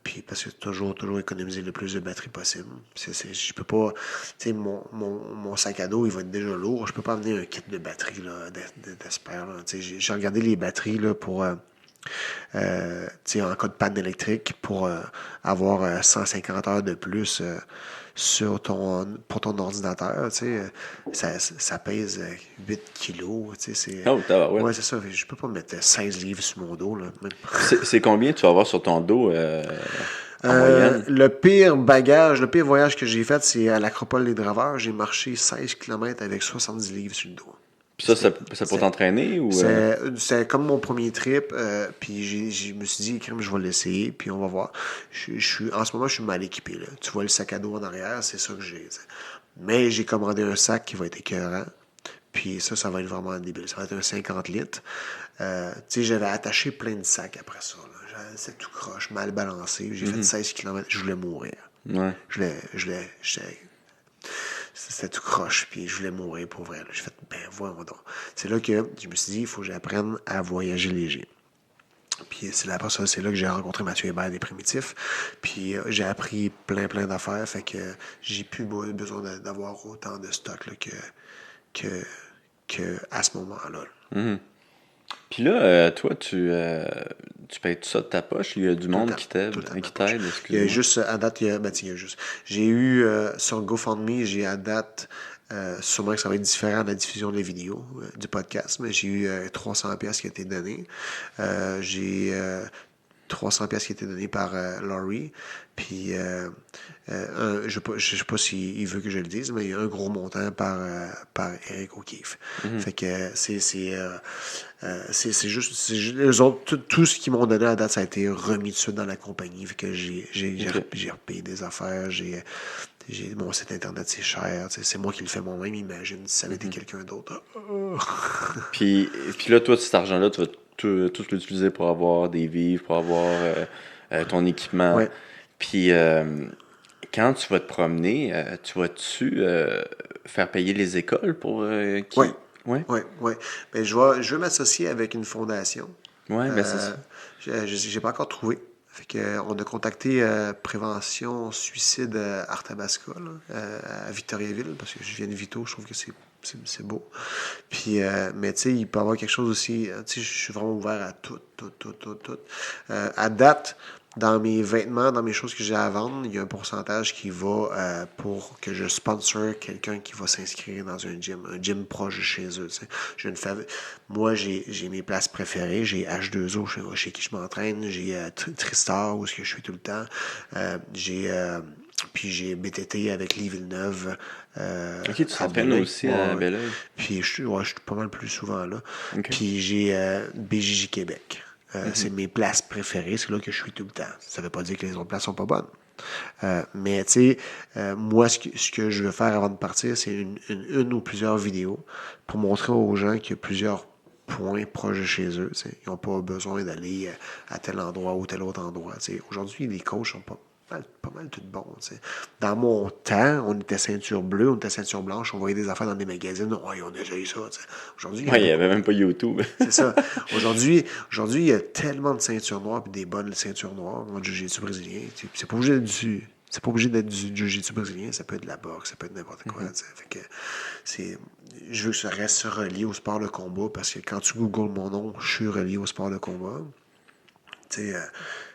Puis parce que toujours économiser le plus de batterie possible. Je peux pas, mon sac à dos, il va être déjà lourd. Je peux pas amener un kit de batterie là, d'espère. J'ai regardé les batteries là, pour en cas de panne électrique pour avoir 150 heures de plus pour ton ordinateur, ça pèse 8 kilos. Ouais, c'est ça. Je peux pas mettre 16 livres sur mon dos. Là, même. C'est combien tu vas avoir sur ton dos en moyenne? Le pire voyage que j'ai fait, c'est à l'Acropole des Draveurs. J'ai marché 16 km avec 70 livres sur le dos. Puis ça pour t'entraîner ou c'est comme mon premier trip, puis je me suis dit, je vais l'essayer, puis on va voir. En ce moment, je suis mal équipé. Là. Tu vois le sac à dos en arrière, c'est ça que j'ai. T'sais. Mais j'ai commandé un sac qui va être écœurant, puis ça va être vraiment débile. Ça va être un 50 litres. J'avais attaché plein de sacs après ça. C'est tout croche, mal balancé. J'ai fait 16 km, je voulais mourir. Ouais. C'était tout croche, puis je voulais mourir pour vrai. J'ai fait, voyons donc. C'est là que je me suis dit, il faut que j'apprenne à voyager léger. Puis c'est là que j'ai rencontré Mathieu Hébert des Primitifs. Puis j'ai appris plein d'affaires, fait que j'ai plus besoin d'avoir autant de stock là, que à ce moment-là. Puis là, toi, tu payes tout ça de ta poche? Il y a du monde qui t'aide, excuse-moi. Il y a juste, à date, j'ai eu, sur GoFundMe, j'ai à date, sûrement que ça va être différent de la diffusion des vidéos du podcast, mais j'ai eu 300$ qui a été donné. J'ai $300 qui a été donné par Laurie. Puis, je sais pas s'il veut que je le dise, mais il y a un gros montant par Eric O'Keefe. Fait que c'est juste eux autres, tout ce qu'ils m'ont donné à date, ça a été remis tout de suite dans la compagnie. Fait que j'ai repayé des affaires, mon site internet, c'est cher. C'est moi qui le fais moi-même, imagine si ça avait été quelqu'un d'autre. Puis là, toi, cet argent-là, tu vas tout l'utiliser pour avoir des vivres, pour avoir ton équipement. Ouais. Puis quand tu vas te promener, tu vas-tu faire payer les écoles pour qui? Oui. Ouais. Oui. Ben, je vais m'associer avec une fondation. Ouais, ben c'est ça. J'ai pas encore trouvé. Fait que, on a contacté Prévention Suicide Arthabasca à Victoriaville, parce que je viens de Vito, je trouve que c'est beau. Puis, mais tu sais, il peut y avoir quelque chose aussi. Tu sais, je suis vraiment ouvert à tout. À date, dans mes vêtements, dans mes choses que j'ai à vendre, il y a un pourcentage qui va pour que je sponsor quelqu'un qui va s'inscrire dans un gym proche de chez eux. Tu sais. Moi, j'ai mes places préférées. J'ai H2O chez qui je m'entraîne. J'ai Tristar où je suis tout le temps. Puis j'ai BTT avec Lee Villeneuve. Ok, tu t'entraînes aussi à Belleuil. Puis je suis pas mal plus souvent là. Okay. Puis j'ai BJJ Québec. C'est mes places préférées, c'est là que je suis tout le temps. Ça veut pas dire que les autres places sont pas bonnes. Mais tu sais, moi, ce que je veux faire avant de partir, c'est une ou plusieurs vidéos pour montrer aux gens qu'il y a plusieurs points proches de chez eux. T'sais. Ils n'ont pas besoin d'aller à tel endroit ou tel autre endroit. T'sais. Aujourd'hui, les coachs sont pas mal tout bons. T'sais. Dans mon temps, on était ceinture bleue, on était ceinture blanche, on voyait des affaires dans des magazines. Ouais, on a déjà eu ça. T'sais. Aujourd'hui, il n'y avait même pas YouTube. C'est ça. Aujourd'hui, il y a tellement de ceintures noires et des bonnes ceintures noires en jiu-jitsu brésilien. C'est pas obligé d'être du jiu-jitsu brésilien, ça peut être de la boxe, ça peut être n'importe quoi. Fait que je veux que ça reste relié au sport de combat parce que quand tu googles mon nom, je suis relié au sport de combat.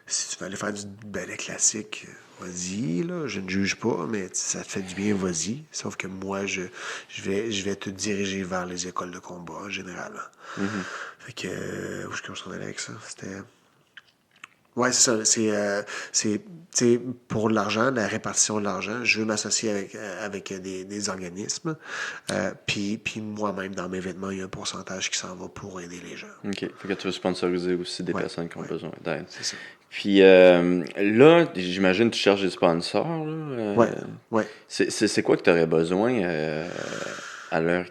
Si tu veux aller faire du ballet classique, vas-y, là, je ne juge pas, mais ça te fait du bien, vas-y. Sauf que moi, je vais te diriger vers les écoles de combat, généralement. Fait que, où est-ce qu'on s'en allait avec ça? C'était... Ouais, c'est ça. C'est pour l'argent, la répartition de l'argent. Je veux m'associer avec des organismes. Puis moi-même, dans mes vêtements, il y a un pourcentage qui s'en va pour aider les gens. OK. Fait que tu veux sponsoriser aussi des personnes qui ont besoin d'aide. C'est ça. Puis là, j'imagine que tu cherches des sponsors. Là, ouais. C'est quoi que tu aurais besoin à l'heure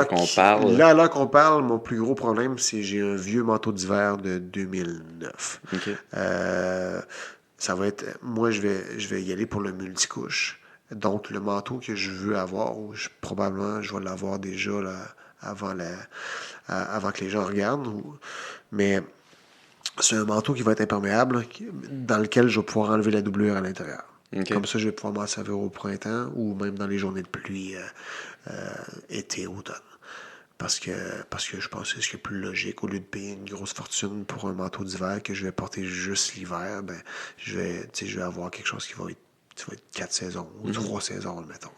qu'on parle? Là, à l'heure qu'on parle, mon plus gros problème, c'est que j'ai un vieux manteau d'hiver de 2009. Okay. Ça va être... Moi, je vais y aller pour le multicouche. Donc, le manteau que je veux avoir, probablement, je vais l'avoir déjà là, avant que les gens regardent. Mais c'est un manteau qui va être imperméable, dans lequel je vais pouvoir enlever la doublure à l'intérieur. Okay. Comme ça, je vais pouvoir m'en servir au printemps ou même dans les journées de pluie, été, automne. Parce que je pense que c'est ce qui est plus logique. Au lieu de payer une grosse fortune pour un manteau d'hiver que je vais porter juste l'hiver, ben je vais avoir quelque chose qui va être 4 saisons ou 3 saisons, mettons.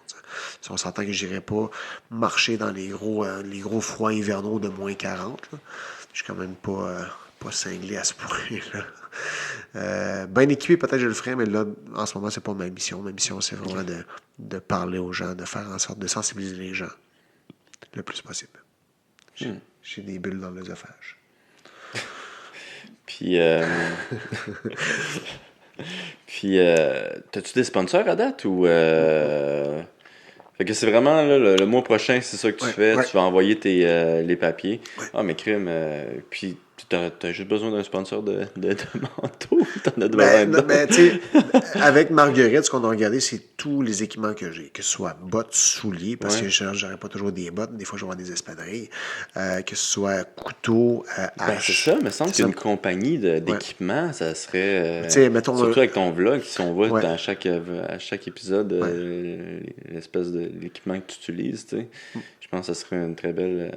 Si on s'entend que je n'irai pas marcher dans les gros froids hivernaux de moins 40, là. Je suis quand même pas cinglé à ce point-là. Bien équipé, peut-être je le ferais, mais là, en ce moment, c'est pas ma mission. Ma mission, c'est vraiment de parler aux gens, de faire en sorte de sensibiliser les gens le plus possible. J'ai des bulles dans l'œsophage. Puis, t'as-tu des sponsors à date ou... Fait que c'est vraiment là, le mois prochain, c'est ça que tu fais. Tu vas envoyer les papiers. Ah, mais crime. Puis t'as juste besoin d'un sponsor de manteau. T'en as besoin. Ben, tu sais, avec Marguerite, ce qu'on a regardé, c'est tous les équipements que j'ai. Que ce soit bottes, souliers, parce que j'aurais pas toujours des bottes. Des fois, je vais avoir des espadrilles. Que ce soit couteau, hache. C'est ça, il me semble qu'une compagnie d'équipement, ça serait... mettons, surtout avec ton vlog, si on voit à chaque épisode l'espèce de l'équipement que tu utilises, tu sais. Je pense que ça serait une très belle...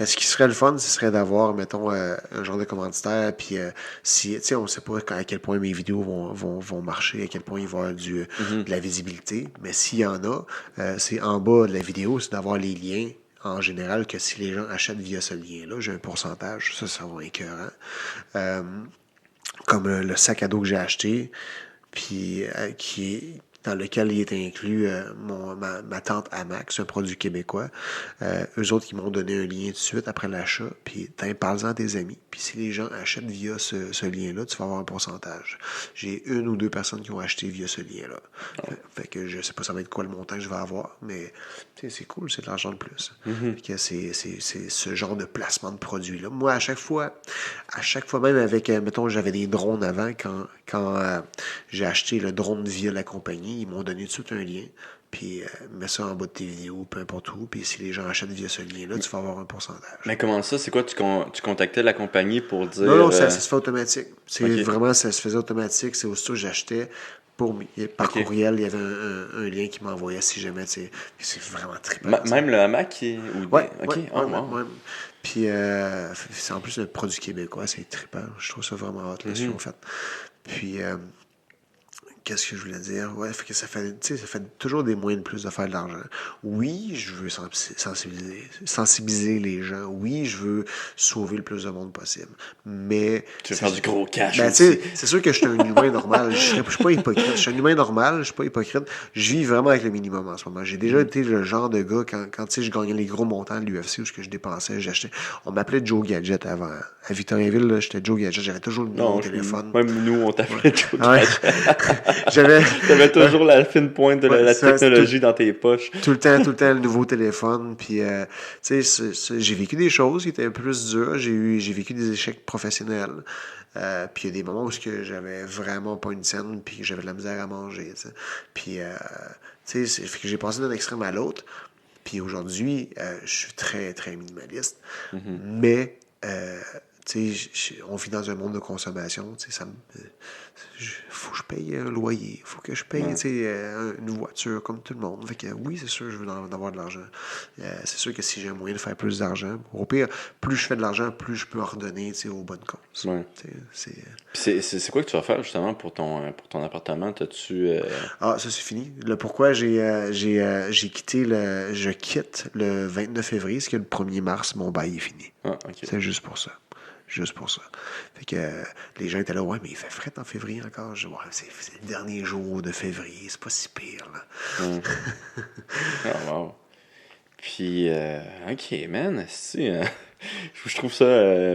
Ce qui serait le fun, ce serait d'avoir, mettons, un genre de commanditaire, puis si, tu sais, on ne sait pas à quel point mes vidéos vont marcher, à quel point il va y avoir de la visibilité, mais s'il y en a, c'est en bas de la vidéo, c'est d'avoir les liens, en général, que si les gens achètent via ce lien-là, j'ai un pourcentage, ça va être écœurant. comme le sac à dos que j'ai acheté, puis dans lequel il est inclus ma tante Hamac, c'est un produit québécois. Eux autres, ils m'ont donné un lien tout de suite après l'achat, puis parle-en à tes amis. Puis si les gens achètent via ce lien-là, tu vas avoir un pourcentage. J'ai 1 ou 2 personnes qui ont acheté via ce lien-là. Fait que je sais pas ça va être quoi le montant que je vais avoir, mais c'est cool, c'est de l'argent de plus. Fait que c'est ce genre de placement de produit-là. Moi, à chaque fois même avec, mettons, j'avais des drones avant, quand j'ai acheté le drone via la compagnie, ils m'ont donné tout un lien, puis mets ça en bas de tes vidéos, peu importe où, puis si les gens achètent via ce lien-là, tu vas avoir un pourcentage. Mais comment ça? C'est quoi? Tu contactais la compagnie pour dire... Non, ça se fait automatique. C'est Ok. vraiment, ça se faisait automatique. C'est aussitôt que j'achetais, par Ok. courriel, il y avait un lien qui m'envoyait si jamais, c'est vraiment trippant. Même le hamac qui... Ouais, Ok, ouais, oh, ouais, wow. ouais. Puis, c'est en plus un produit québécois, c'est trippant. Je trouve ça vraiment hot, là, ce qu'ils ont fait. Puis, qu'est-ce que je voulais dire? Ouais, fait que ça fait toujours des moyens de plus de faire de l'argent. Oui, je veux sensibiliser les gens. Oui, je veux sauver le plus de monde possible. Mais... Tu veux faire du gros cash Ben, aussi. c'est sûr que je suis un humain normal. Je suis pas hypocrite. Je suis un humain normal, je suis pas hypocrite. Je vis vraiment avec le minimum en ce moment. J'ai déjà été le genre de gars, quand je gagnais les gros montants de l'UFC, où ce que je dépensais, j'achetais. On m'appelait Joe Gadget avant. À Victoriaville, là, j'étais Joe Gadget. J'avais toujours le numéro au téléphone. Même nous, on t'appelait Joe Ouais. Gadget. T'avais toujours la fine pointe de la ça, technologie dans tes poches. Tout le temps, le nouveau téléphone. Puis, tu sais, j'ai vécu des choses qui étaient un peu plus dures. J'ai vécu des échecs professionnels. Puis, il y a des moments où j'avais vraiment pas une scène, puis que j'avais de la misère à manger. T'sais. Puis, tu sais, fait que j'ai passé d'un extrême à l'autre. Puis, aujourd'hui, je suis très, très minimaliste. Mais, tu sais, on vit dans un monde de consommation. Tu sais, faut que je paye un loyer, faut que je paye une voiture comme tout le monde. Fait que oui, c'est sûr, je veux avoir de l'argent. C'est sûr que si j'ai un moyen de faire plus d'argent, au pire, plus je fais de l'argent, plus je peux en redonner aux bonnes causes. Ouais. Puis c'est quoi que tu vas faire justement pour ton appartement? T'as-tu... Ah, ça c'est fini. Le pourquoi je quitte le 29 février, parce que le 1er mars, mon bail est fini. Ah, ok. C'est juste pour ça. Juste pour ça. Fait que les gens étaient là, ouais, mais il fait fret en février encore. Je dis, ouais, c'est le dernier jour de février, c'est pas si pire, là. Ah, wow. Puis, ok, man, je trouve ça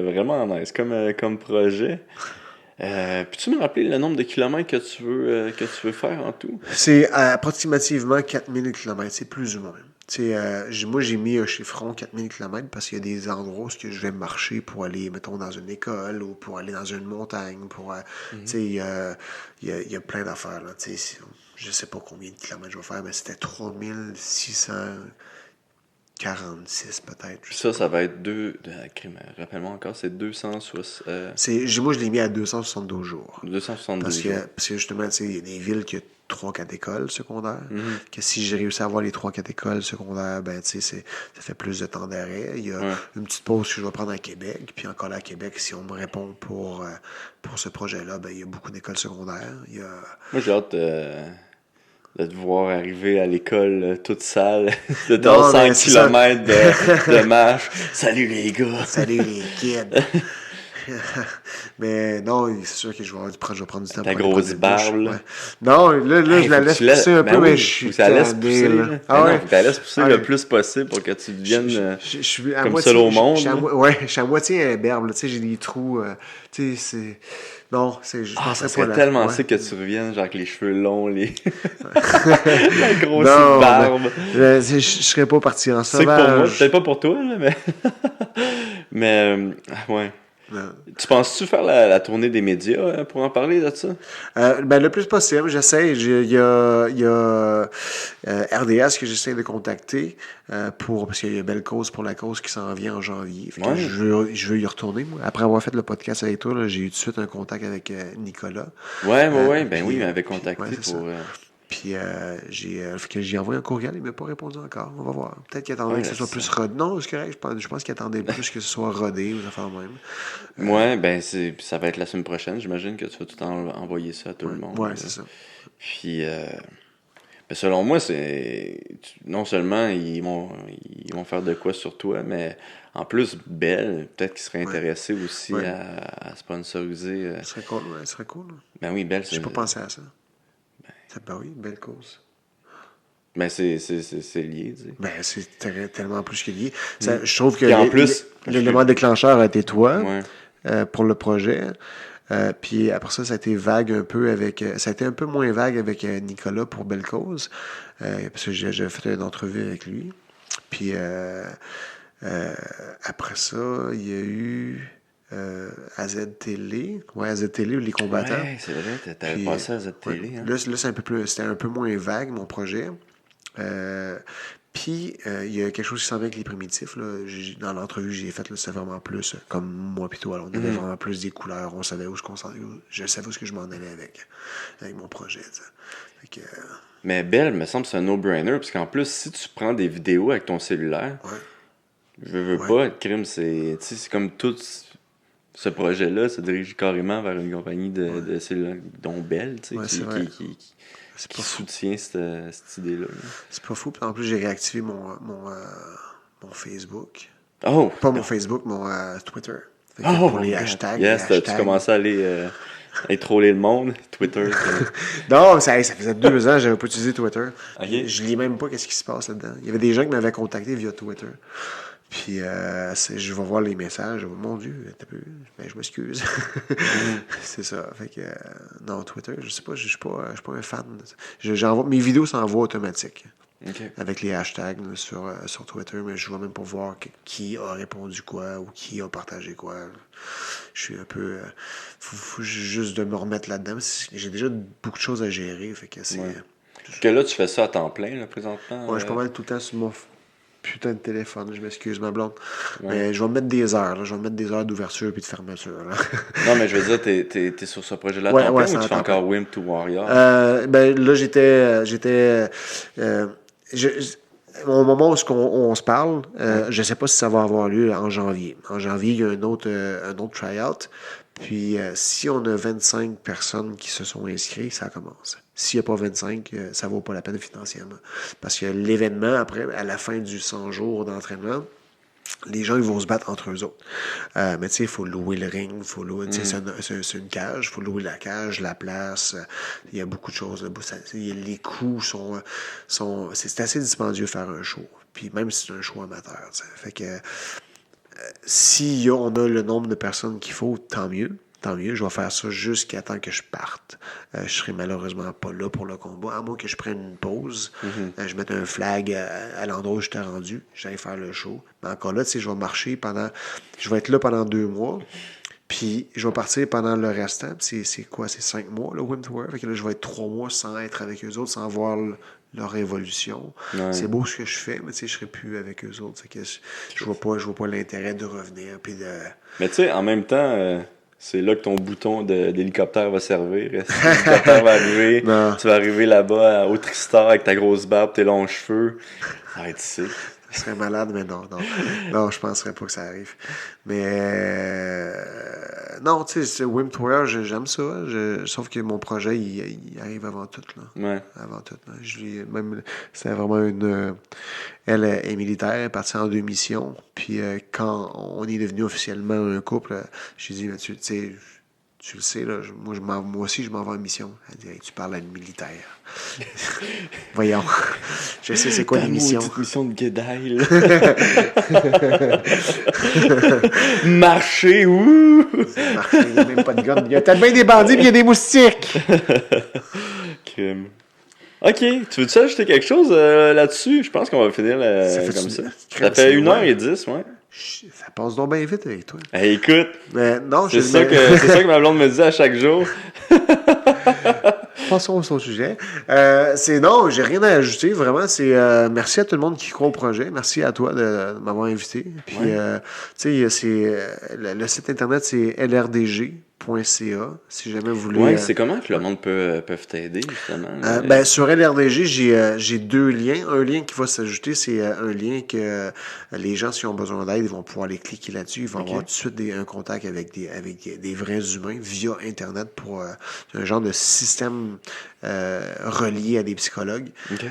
vraiment nice comme projet. Peux-tu me rappeler le nombre de kilomètres que tu veux faire en tout? C'est approximativement 4000 km, c'est plus ou moins. Moi, j'ai mis un chiffron 4000 km parce qu'il y a des endroits où je vais marcher pour aller, mettons, dans une école ou pour aller dans une montagne. Il y a plein d'affaires. Là, je sais pas combien de kilomètres je vais faire, mais c'était 3646 peut-être. Ça va être rappelle-moi encore, c'est 260... Moi, je l'ai mis à 272 jours. 272 jours. Parce que justement, il y a des villes qui ont 3-4 écoles secondaires. Que si j'ai réussi à avoir les 3-4 écoles secondaires, ben, ça fait plus de temps d'arrêt. Il y a une petite pause que je vais prendre à Québec. Puis encore là, à Québec, si on me répond pour ce projet-là, ben, il y a beaucoup d'écoles secondaires. Moi, j'ai hâte de te voir arriver à l'école toute sale, de Non, 100 km de marche. Salut les gars! Salut les kids! Mais non, c'est sûr que je vais prendre du temps Ta pour aller grosse prendre une barbe, douche. là. Ouais. Non, là, je la laisse pousser un peu, mais je suis faut que ça laisse tanné, pousser, là. là. Ah Ben ouais? non, faut que tu la laisses pousser Ah le ouais. plus possible pour que tu deviennes Je suis à comme moitié, seul au monde. je suis à moitié imberbe, là. Tu sais, j'ai des trous. Tu sais, c'est. Non, je Ça penserais serait pas tellement ouais. sick que tu reviennes, genre avec les cheveux longs, la grosse Non, barbe. je serais pas parti en C'est que pour moi, sauvage. peut-être pas pour toi, là, mais. Mais, ouais. Non. Tu penses-tu faire la tournée des médias pour en parler de ça? Ben, le plus possible, j'essaie. Il y a RDS que j'essaie de contacter parce qu'il y a une belle cause pour la cause qui s'en vient en janvier. Fait que Ouais. je veux y retourner. Moi. Après avoir fait le podcast avec toi, là, j'ai eu tout de suite un contact avec Nicolas. Ouais, ben puis- oui, il m'avait contacté ouais, c'est pour... Puis j'ai envoyé un courriel, il m'a pas répondu encore. On va voir. Peut-être qu'il attendait Ouais, que ce soit plus rodé. Non, c'est correct. Je pense qu'il attendait plus que ce soit rodé ou des affaires de même. Ouais, ben ça va être la semaine prochaine. J'imagine que tu vas tout envoyer ça à tout le monde. Ouais, là. c'est ça. Puis, Mais selon moi, non seulement ils vont faire de quoi sur toi, mais en plus, Bell, peut-être qu'il serait intéressé aussi à sponsoriser. Ce serait cool, ouais, ce serait cool. Ben oui, Bell, J'ai pas pensé à ça. Ben oui, belle cause. Ben c'est lié, tu sais. Ben, c'est tellement plus que lié. Je trouve que Puis en plus, l'élément déclencheur a été toi Ouais. pour le projet. Puis après ça, ça a été vague un peu avec. Ça a été un peu moins vague avec Nicolas pour Belle Cause. Parce que j'ai fait une entrevue avec lui. Puis après ça, il y a eu AZ Télé. Ouais, AZ Télé, les combattants. Ouais, c'est vrai, t'avais Puis, passé à cette télé. ouais. Hein. Là, c'était un peu moins vague, mon projet. Puis, il y a quelque chose qui s'en vient avec les primitifs. Là. Dans l'entrevue que j'ai faite, c'était vraiment plus comme moi et toi. Là, on avait vraiment plus des couleurs. On savait je savais où ce que je m'en allais avec mon projet. Fait que, Mais Bell, me semble, c'est un no-brainer, parce qu'en plus, si tu prends des vidéos avec ton cellulaire, je veux pas, le crime, c'est comme tout ce projet-là se dirige carrément vers une compagnie de cellulaire, dont Bell, qui soutient cette idée-là. C'est pas fou. Puis en plus, j'ai réactivé mon Facebook. Oh! Pas mon Facebook, mon Twitter. Fait que Oh! pour les hashtags. Yes, les tu commençais à aller troller le monde, Twitter. Non, ça faisait 2 ans que j'avais pas utilisé Twitter. Okay. Je lis même pas qu'est-ce qui se passe là-dedans. Il y avait des gens qui m'avaient contacté via Twitter. Puis je vais voir les messages. Mon Dieu, ben, je m'excuse. C'est ça. Fait que non, Twitter, je sais pas, je suis pas un fan. Mes vidéos s'envoient automatiques. Okay. Avec les hashtags là, sur Twitter, mais je vois même pas voir qui a répondu quoi ou qui a partagé quoi. Je suis un peu... faut juste de me remettre là-dedans. J'ai déjà beaucoup de choses à gérer. Fait que c'est... Parce que là, tu fais ça à temps plein, là, présentement? Ouais, je suis pas mal tout le temps sur mon putain de téléphone. Je m'excuse, ma blonde. Ouais. Mais je vais me mettre des heures. Là. Je vais me mettre des heures d'ouverture puis de fermeture. Là. Non, mais je veux dire, t'es sur ce projet-là à Ouais, temps ouais, plein ou c'est tu à fais temps encore Wim to Warrior? Ben là, au moment où on se parle, je ne sais pas si ça va avoir lieu en janvier. En janvier, il y a un autre try-out. Puis, si on a 25 personnes qui se sont inscrites, ça commence. S'il n'y a pas 25, ça ne vaut pas la peine financièrement. Parce que l'événement, après, à la fin du 100 jours d'entraînement, les gens ils vont se battre entre eux autres. Mais tu sais, il faut louer le ring, c'est une cage, il faut louer la cage, la place. Il y a beaucoup de choses. Les coûts c'est assez dispendieux faire un show. Puis même si c'est un show amateur. T'sais. Fait que si on a le nombre de personnes qu'il faut, tant mieux. Tant mieux, je vais faire ça jusqu'à temps que je parte. Je serai malheureusement pas là pour le combat, à moins que je prenne une pause. Je mette un flag à l'endroit où j'étais rendu. J'allais faire le show. Mais encore là, tu sais, je vais marcher je vais être là pendant 2 mois. Puis je vais partir pendant le restant. C'est quoi? C'est 5 mois, le Wim to Warrior. Fait que là, je vais être 3 mois sans être avec eux autres, sans voir leur évolution. Ouais. C'est beau ce que je fais, mais tu sais, je serai plus avec eux autres. Que je vois pas l'intérêt de revenir. Puis Mais tu sais, en même temps... c'est là que ton bouton d'hélicoptère va servir. L'hélicoptère va arriver, tu vas arriver là-bas au Tristar avec ta grosse barbe, tes longs cheveux. Ça va être sick. Ça serait malade, mais non. Non, je penserais pas que ça arrive. Mais non, tu sais, Wim to Warrior, j'aime ça. Sauf que mon projet, il arrive avant tout. Là. Ouais. Avant tout. Là. C'était vraiment elle est militaire, elle est partie en 2 missions. Puis quand on est devenu officiellement un couple, j'ai dit, tu sais, tu le sais, là, moi aussi, je m'en vais en mission. Elle dit, hey, tu parles à une militaire. Voyons. Je sais c'est quoi les missions. Petite mission de guédaille, là. Marcher, ouh! Marcher, il n'y a même pas de gun. Il y a tellement des bandits, puis il y a des moustiques. Crime. Ok, tu veux-tu ajouter quelque chose là-dessus? Je pense qu'on va finir comme ça. Ça fait 1h10, ouais. Ça passe donc bien vite avec toi. Hey, écoute, non, c'est ça que ma blonde me dit à chaque jour. Passons au sujet. Non, j'ai rien à ajouter. Vraiment, merci à tout le monde qui croit au projet. Merci à toi de m'avoir invité. Puis, tu sais, le site internet, c'est lrdg.ca. Si jamais vous voulez. Oui, c'est comment que le monde peut t'aider, justement? Sur LRDG, j'ai 2 liens. Un lien qui va s'ajouter, c'est un lien que les gens, s'ils ont besoin d'aide, ils vont pouvoir aller cliquer là-dessus. Ils vont avoir tout de suite un contact avec des vrais humains via Internet pour un genre de système relié à des psychologues OK.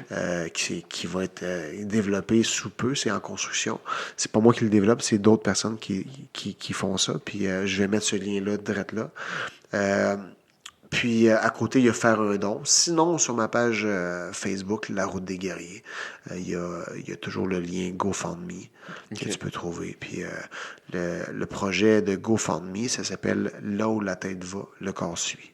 qui va être développé sous peu. C'est en construction. C'est pas moi qui le développe, c'est d'autres personnes qui font ça. Puis je vais mettre ce lien-là direct là. Puis à côté, il y a faire un don. Sinon, sur ma page Facebook, La Route des Guerriers, il y a toujours le lien GoFundMe que tu peux trouver. Puis le projet de GoFundMe, ça s'appelle Là où la tête va, le corps suit.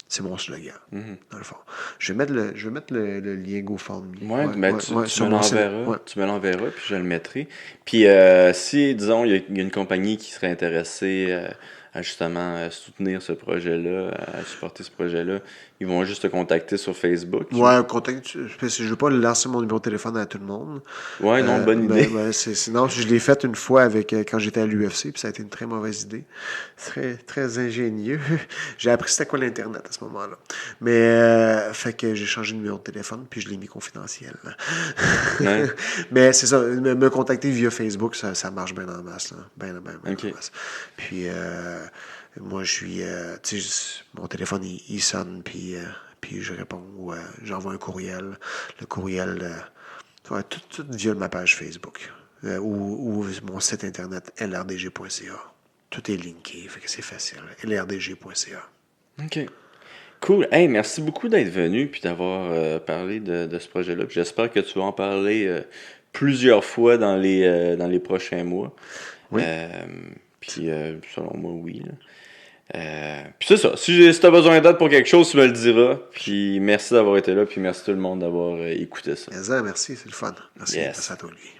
C'est mon slogan, dans le fond. Je vais mettre le lien GoFundMe. Tu me l'enverras. Ouais. Tu me l'enverras, puis je le mettrai. Puis si, disons, il y a une compagnie qui serait intéressée à justement soutenir ce projet-là, à supporter ce projet-là, ils vont juste te contacter sur Facebook. Ouais, parce que je veux pas lancer mon numéro de téléphone à tout le monde. Ouais, non, bonne idée. Sinon, je l'ai fait une fois avec quand j'étais à l'UFC, puis ça a été une très mauvaise idée. Très, très ingénieux. J'ai appris c'était quoi l'Internet à ce moment-là. Mais, fait que j'ai changé de numéro de téléphone, puis je l'ai mis confidentiel. Ouais. Mais c'est ça, me contacter via Facebook, ça marche bien en masse. Là. Ben Ok. en masse. Puis, moi, je suis... tu sais, mon téléphone, il sonne, puis je réponds ou j'envoie un courriel. Le courriel, tout via ma page Facebook ou mon site internet lrdg.ca. Tout est linké, fait que c'est facile. lrdg.ca. OK. Cool. Hey, merci beaucoup d'être venu puis d'avoir parlé de ce projet-là. Puis j'espère que tu vas en parler plusieurs fois dans les prochains mois. Oui. Puis selon moi, oui. Là. Puis c'est ça. Si tu as besoin d'aide pour quelque chose, tu me le diras. Puis merci d'avoir été là. Puis merci tout le monde d'avoir écouté ça. Merci, c'est le fun. Merci, Yes. merci à toi, lui.